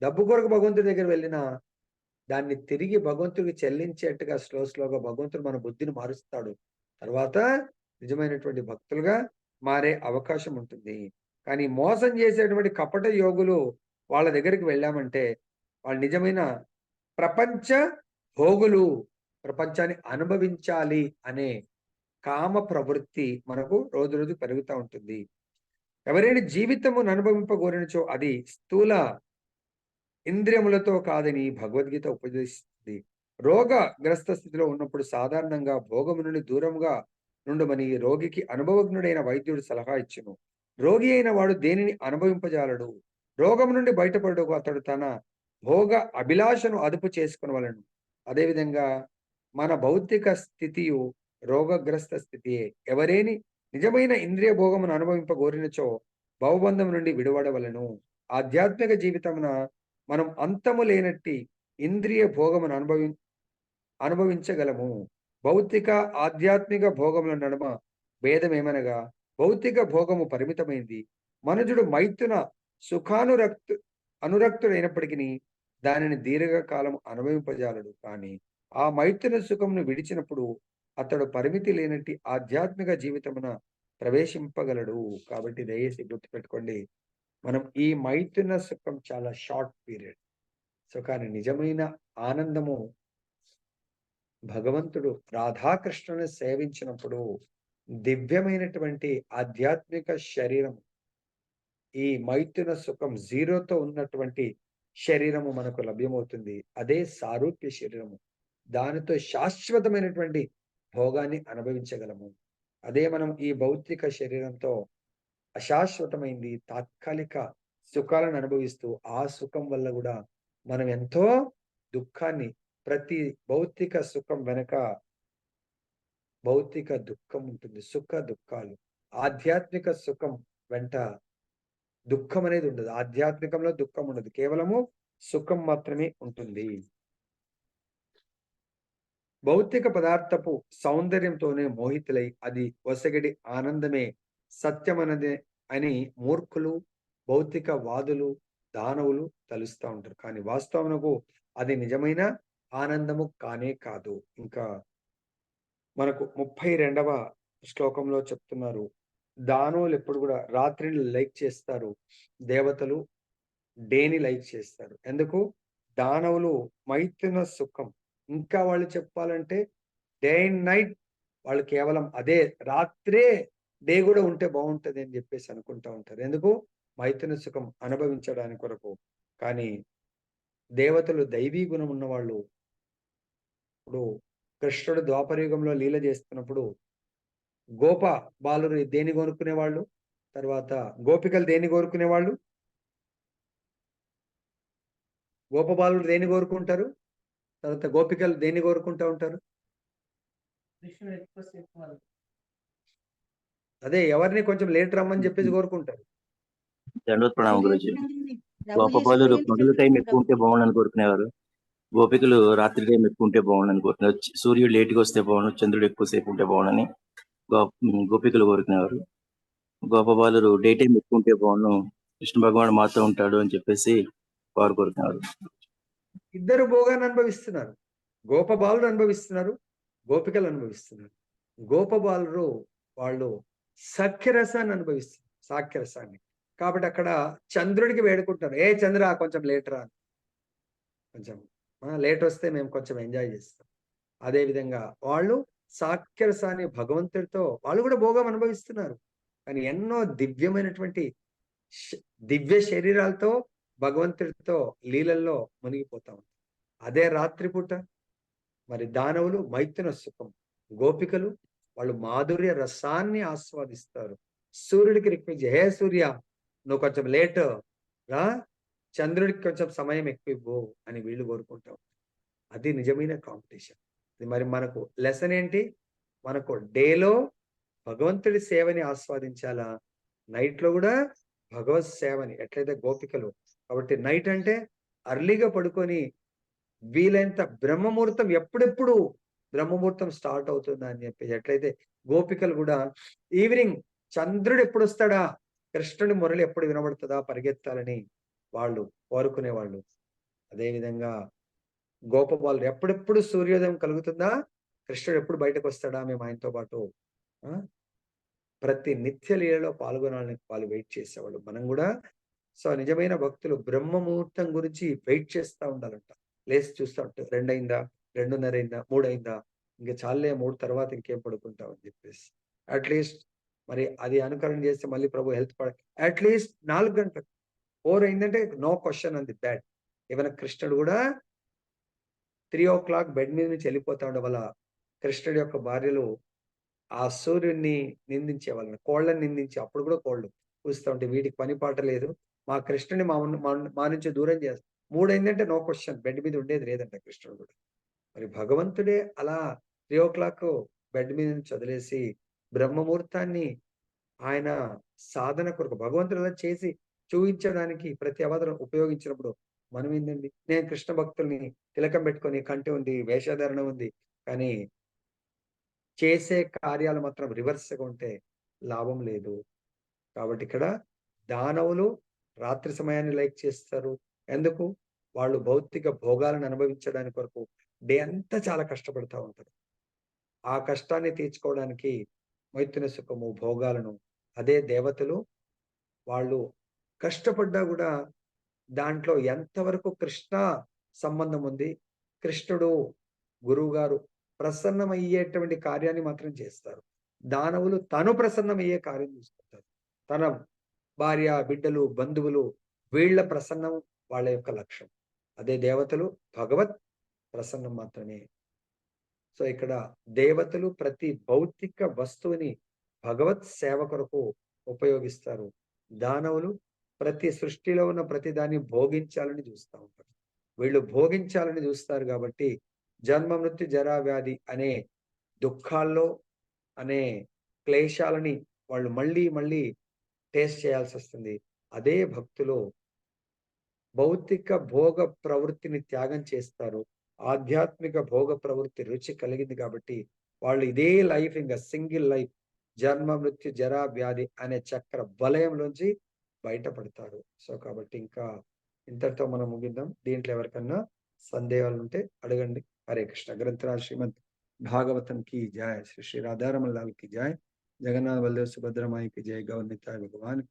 డబ్బు కొరకు భగవంతుడి దగ్గర వెళ్ళినా, దాన్ని తిరిగి భగవంతుడికి చెల్లించేట్టుగా స్లోగా భగవంతుడు మన బుద్ధిని మారుస్తాడు. తర్వాత నిజమైనటువంటి భక్తులుగా మారే అవకాశం ఉంటుంది. కానీ మోసం చేసేటువంటి కపట యోగులు వాళ్ళ దగ్గరికి వెళ్ళామంటే వాళ్ళు నిజమైన ప్రపంచ భోగులు, ప్రపంచాన్ని అనుభవించాలి అనే కామ ప్రవృత్తి మనకు రోజు రోజు పెరుగుతూ ఉంటుంది. ఎవరైనా జీవితమును అనుభవింపగోరినచో అది స్థూల ఇంద్రియములతో కాదని భగవద్గీత ఉపదేశిస్తుంది. రోగగ్రస్త స్థితిలో ఉన్నప్పుడు సాధారణంగా భోగము నుండి దూరంగా నుండమని రోగికి అనుభవజ్ఞుడైన వైద్యుడు సలహా ఇచ్చును. రోగి అయిన వాడు దేనిని అనుభవింపజాలడు. రోగం నుండి బయటపడకు అతడు తన భోగ అభిలాషను అదుపు చేసుకునవలెను. అదేవిధంగా మన భౌతిక స్థితియు రోగగ్రస్త స్థితియే. ఎవరేని నిజమైన ఇంద్రియ భోగమును అనుభవింపగోరినచో భవబంధం నుండి విడువడవలను. ఆధ్యాత్మిక జీవితమున మనం అంతము లేనట్టి ఇంద్రియ భోగమును అనుభవించగలము. భౌతిక ఆధ్యాత్మిక భోగముల నడుమ భేదమేమనగా భౌతిక భోగము పరిమితమైంది. మనుజుడు మైథున అనురక్తుడైనప్పటికీ దానిని దీర్ఘకాలం అనుభవింపజాలడు. కానీ ఆ మైథున సుఖమును విడిచినప్పుడు అతడు పరిమితి లేనట్టి ఆధ్యాత్మిక జీవితమున ప్రవేశింపగలడు. కాబట్టి దయచేసి గుర్తుపెట్టుకోండి, మనం ఈ మైథున సుఖం చాలా షార్ట్ పీరియడ్. సో కానీ నిజమైన ఆనందము భగవంతుడు రాధాకృష్ణుని సేవించినప్పుడు దివ్యమైనటువంటి ఆధ్యాత్మిక శరీరం, ఈ మైథున సుఖం జీరోతో ఉన్నటువంటి శరీరము మనకు లభ్యమవుతుంది. అదే సారూప్య శరీరము. దానితో శాశ్వతమైనటువంటి భోగాన్ని అనుభవించగలము. అదే మనం ఈ భౌతిక శరీరంతో అశాశ్వతమైంది తాత్కాలిక సుఖాలను అనుభవిస్తూ ఆ సుఖం వల్ల కూడా మనం ఎంతో దుఃఖాన్ని, ప్రతి భౌతిక సుఖం వెనక భౌతిక దుఃఖం ఉంటుంది, సుఖ దుఃఖాలు. ఆధ్యాత్మిక సుఖం వెంట దుఃఖం అనేది ఉండదు. ఆధ్యాత్మికంలో దుఃఖం ఉండదు, కేవలము సుఖం మాత్రమే ఉంటుంది. భౌతిక పదార్థపు సౌందర్యంతోనే మోహితులై అది వసగడి ఆనందమే సత్యమనదే అని మూర్ఖులు, భౌతిక వాదులు, దానవులు తలుస్తూ ఉంటారు. కానీ వాస్తవమునకు అది నిజమైన ఆనందము కానే కాదు. ఇంకా మనకు 32వ శ్లోకంలో చెప్తున్నారు, దానవులు ఎప్పుడు కూడా రాత్రిని లైక్ చేస్తారు, దేవతలు డేని లైక్ చేస్తారు. ఎందుకు? దానవులు మైథున సుఖం, ఇంకా వాళ్ళు చెప్పాలంటే డే అండ్ నైట్, వాళ్ళు కేవలం అదే రాత్రే, డే కూడా ఉంటే బాగుంటది అని చెప్పేసి అనుకుంటా ఉంటారు. ఎందుకు? మైథున సుఖం అనుభవించడానికి కొరకు. కానీ దేవతలు దైవీ గుణం ఉన్నవాళ్ళు. ఇప్పుడు కృష్ణుడు ద్వాపరయుగంలో లీల చేస్తున్నప్పుడు గోప బాలురు దేని కోరుకునేవాళ్ళు, తర్వాత గోపికలు దేని కోరుకునేవాళ్ళు, గోపబాలుడు దేని కోరుకుంటారు, తర్వాత గోపికలు దేన్ని కోరుకుంటా ఉంటారు? అదే ఎవరిని కొంచెం లేట్ రమ్మని చెప్పేసి కోరుకుంటారు. ప్రణామం గురించి. గోపబాలురు పగలు టైం ఎక్కువ ఉంటే బాగుండని కోరుకునేవారు, గోపికలు రాత్రి టైం ఎక్కువ ఉంటే బాగుండని కోరుకునేవారు. సూర్యుడు లేట్గా వస్తే బాగుండు, చంద్రుడు ఎక్కువసేపు ఉంటే బాగుండని గోపికలు కోరుకునేవారు. గోపబాలురు డే టైం ఎక్కువ ఉంటే బాగుండు, కృష్ణ భగవానుడు మాతో ఉంటాడు అని చెప్పేసి వారు కోరుకునేవారు. ఇద్దరు భోగాన్ని అనుభవిస్తున్నారు. గోపబాలుడు అనుభవిస్తున్నారు, గోపికలు అనుభవిస్తున్నారు. గోపబాలురు వాళ్ళు సఖ్యరసాన్ని అనుభవిస్తారు, సాఖ్యరసాన్ని. కాబట్టి అక్కడ చంద్రుడికి వేడుకుంటారు, ఏ చంద్ర కొంచెం లేట్ రా, కొంచెం లేట్ వస్తే మేము కొంచెం ఎంజాయ్ చేస్తాం. అదే విధంగా వాళ్ళు సాఖ్యరసాన్ని భగవంతుడితో వాళ్ళు కూడా భోగం అనుభవిస్తున్నారు. కానీ ఎన్నో దివ్యమైనటువంటి దివ్య శరీరాలతో భగవంతుడితో లీలల్లో మునిగిపోతా ఉంటారు. అదే రాత్రిపూట మరి దానవులు మైథున సుఖం, గోపికలు వాళ్ళు మాధుర్య రసాన్ని ఆస్వాదిస్తారు. సూర్యుడికి రిక్వెస్ట్, హే సూర్య నువ్వు కొంచెం లేట్ రా, చంద్రుడికి కొంచెం సమయం ఎక్కువ ఇవ్వు అని వీళ్ళు కోరుకుంటాం. అది నిజమైన కాంపిటీషన్. మరి మనకు లెసన్ ఏంటి? మనకు డేలో భగవంతుడి సేవని ఆస్వాదించాలా, నైట్ లో కూడా భగవత్ సేవని, ఎట్లయితే గోపికలు. కాబట్టి నైట్ అంటే అర్లీగా పడుకొని వీలైనంత బ్రహ్మముహూర్తం, ఎప్పుడెప్పుడు బ్రహ్మముహూర్తం స్టార్ట్ అవుతుందా అని చెప్పేసి, ఎట్లయితే గోపికలు కూడా ఈవినింగ్ చంద్రుడు ఎప్పుడు వస్తాడా, కృష్ణుడి మురళి ఎప్పుడు వినబడుతుందా పరిగెత్తాలని వాళ్ళు కోరుకునేవాళ్ళు. అదేవిధంగా గోపబాలురు ఎప్పుడెప్పుడు సూర్యోదయం కలుగుతుందా, కృష్ణుడు ఎప్పుడు బయటకు వస్తాడా మేము ఆయనతో పాటు ప్రతి నిత్య లీలలో పాల్గొనాలని వాళ్ళు వెయిట్ చేసేవాళ్ళు. మనం కూడా సో నిజమైన భక్తులు బ్రహ్మ ముహూర్తం గురించి వెయిట్ చేస్తూ ఉండాలంట. లేచి చూస్తూ ఉంటారు, 2 అయిందా, 2:30 అయిందా, 3 అయిందా, ఇంకా చాలే 3 తర్వాత ఇంకేం పడుకుంటాం అని చెప్పేసి. అట్లీస్ట్ మరి అది అనుకరణ చేస్తే మళ్ళీ ప్రభు హెల్త్ అట్లీస్ట్ 4 గంటలు, 4 అయిందంటే నో క్వశ్చన్ అంది బ్యాడ్. ఈవెన్ కృష్ణుడు కూడా 3 బెడ్ మీద నుంచి వెళ్ళిపోతా ఉండే వాళ్ళ కృష్ణుడి యొక్క భార్యలు ఆ సూర్యుడిని నిందించే వాళ్ళని, కోళ్ళని నిందించి, అప్పుడు కూడా కోళ్ళు కూస్తూ ఉంటే వీటికి పని పాట లేదు, మా కృష్ణుని మా నుంచి దూరం చేస్తారు. 3 అయిందంటే నో క్వశ్చన్, బెడ్ మీద ఉండేది లేదంట కృష్ణుడు కూడా. మరి భగవంతుడే అలా 3 బెడ్ మీద నుంచి వదిలేసి బ్రహ్మముహూర్తాన్ని ఆయన సాధన కొరకు భగవంతుడు అలా చేసి చూపించడానికి ప్రతి అవతారం ఉపయోగించినప్పుడు మనం ఏంటండి, నేను కృష్ణ భక్తుల్ని తిలకం పెట్టుకొని కంటి ఉంది, వేషధారణ ఉంది, కానీ చేసే కార్యాలు మాత్రం రివర్స్‌గా ఉంటే లాభం లేదు. కాబట్టి ఇక్కడ దానవులు రాత్రి సమయాన్ని లైక్ చేస్తారు. ఎందుకు? వాళ్ళు భౌతిక భోగాలను అనుభవించడానికి కొరకు డే అంతా చాలా కష్టపడతా ఉంటారు. ఆ కష్టాన్ని తీర్చుకోవడానికి మైథున సుఖము, భోగాలను, అదే దేవతలు వాళ్ళు కష్టపడ్డా గూడా దాంట్లో ఎంతవరకు కృష్ణ సంబంధం ఉంది, కృష్ణుడు గురువుగారు ప్రసన్నమయ్యేటువంటి కార్యాన్ని మాత్రం చేస్తారు. దానవులు తను ప్రసన్నమయ్యే కార్యం చూసుకుంటారు. తన భార్య, బిడ్డలు, బంధువులు వీళ్ళ ప్రసన్నం వాళ్ళ యొక్క లక్ష్యం. అదే దేవతలు భగవత్ ప్రసన్నం మాత్రమే. సో ఇక్కడ దేవతలు ప్రతి భౌతిక వస్తువుని భగవత్ సేవ కొరకు ఉపయోగిస్తారు. దానవులు ప్రతి సృష్టిలో ఉన్న ప్రతి దాన్ని భోగించాలని చూస్తూ ఉంటారు. వీళ్ళు భోగించాలని చూస్తారు కాబట్టి జన్మ మృత్యు జరా వ్యాధి అనే దుఃఖాల్లో, అనే క్లేశాలని వాళ్ళు మళ్ళీ మళ్ళీ టేస్ట్ చేయాల్సి వస్తుంది. అదే భక్తులు భౌతిక భోగ ప్రవృత్తిని త్యాగం చేస్తారు. ఆధ్యాత్మిక భోగ ప్రవృత్తి రుచి కలిగింది కాబట్టి వాళ్ళు ఇదే లైఫ్, ఇంకా సింగిల్ లైఫ్, జన్మ మృత్యు జరా వ్యాధి అనే చక్ర వలయంలోంచి బయటపడతారు. సో కాబట్టి ఇంకా ఇంతటితో మనం ముగిద్దాం. దీంట్లో ఎవరికన్నా సందేహాలు ఉంటే అడగండి. హరే కృష్ణ. గ్రంథరాజ్ శ్రీమద్ భాగవతం की जय, श्री श्री राधा रमन लाल की जय, जगन्नाथ बलदेव सुभद्रा माई की जय, गौर निताय भगवान की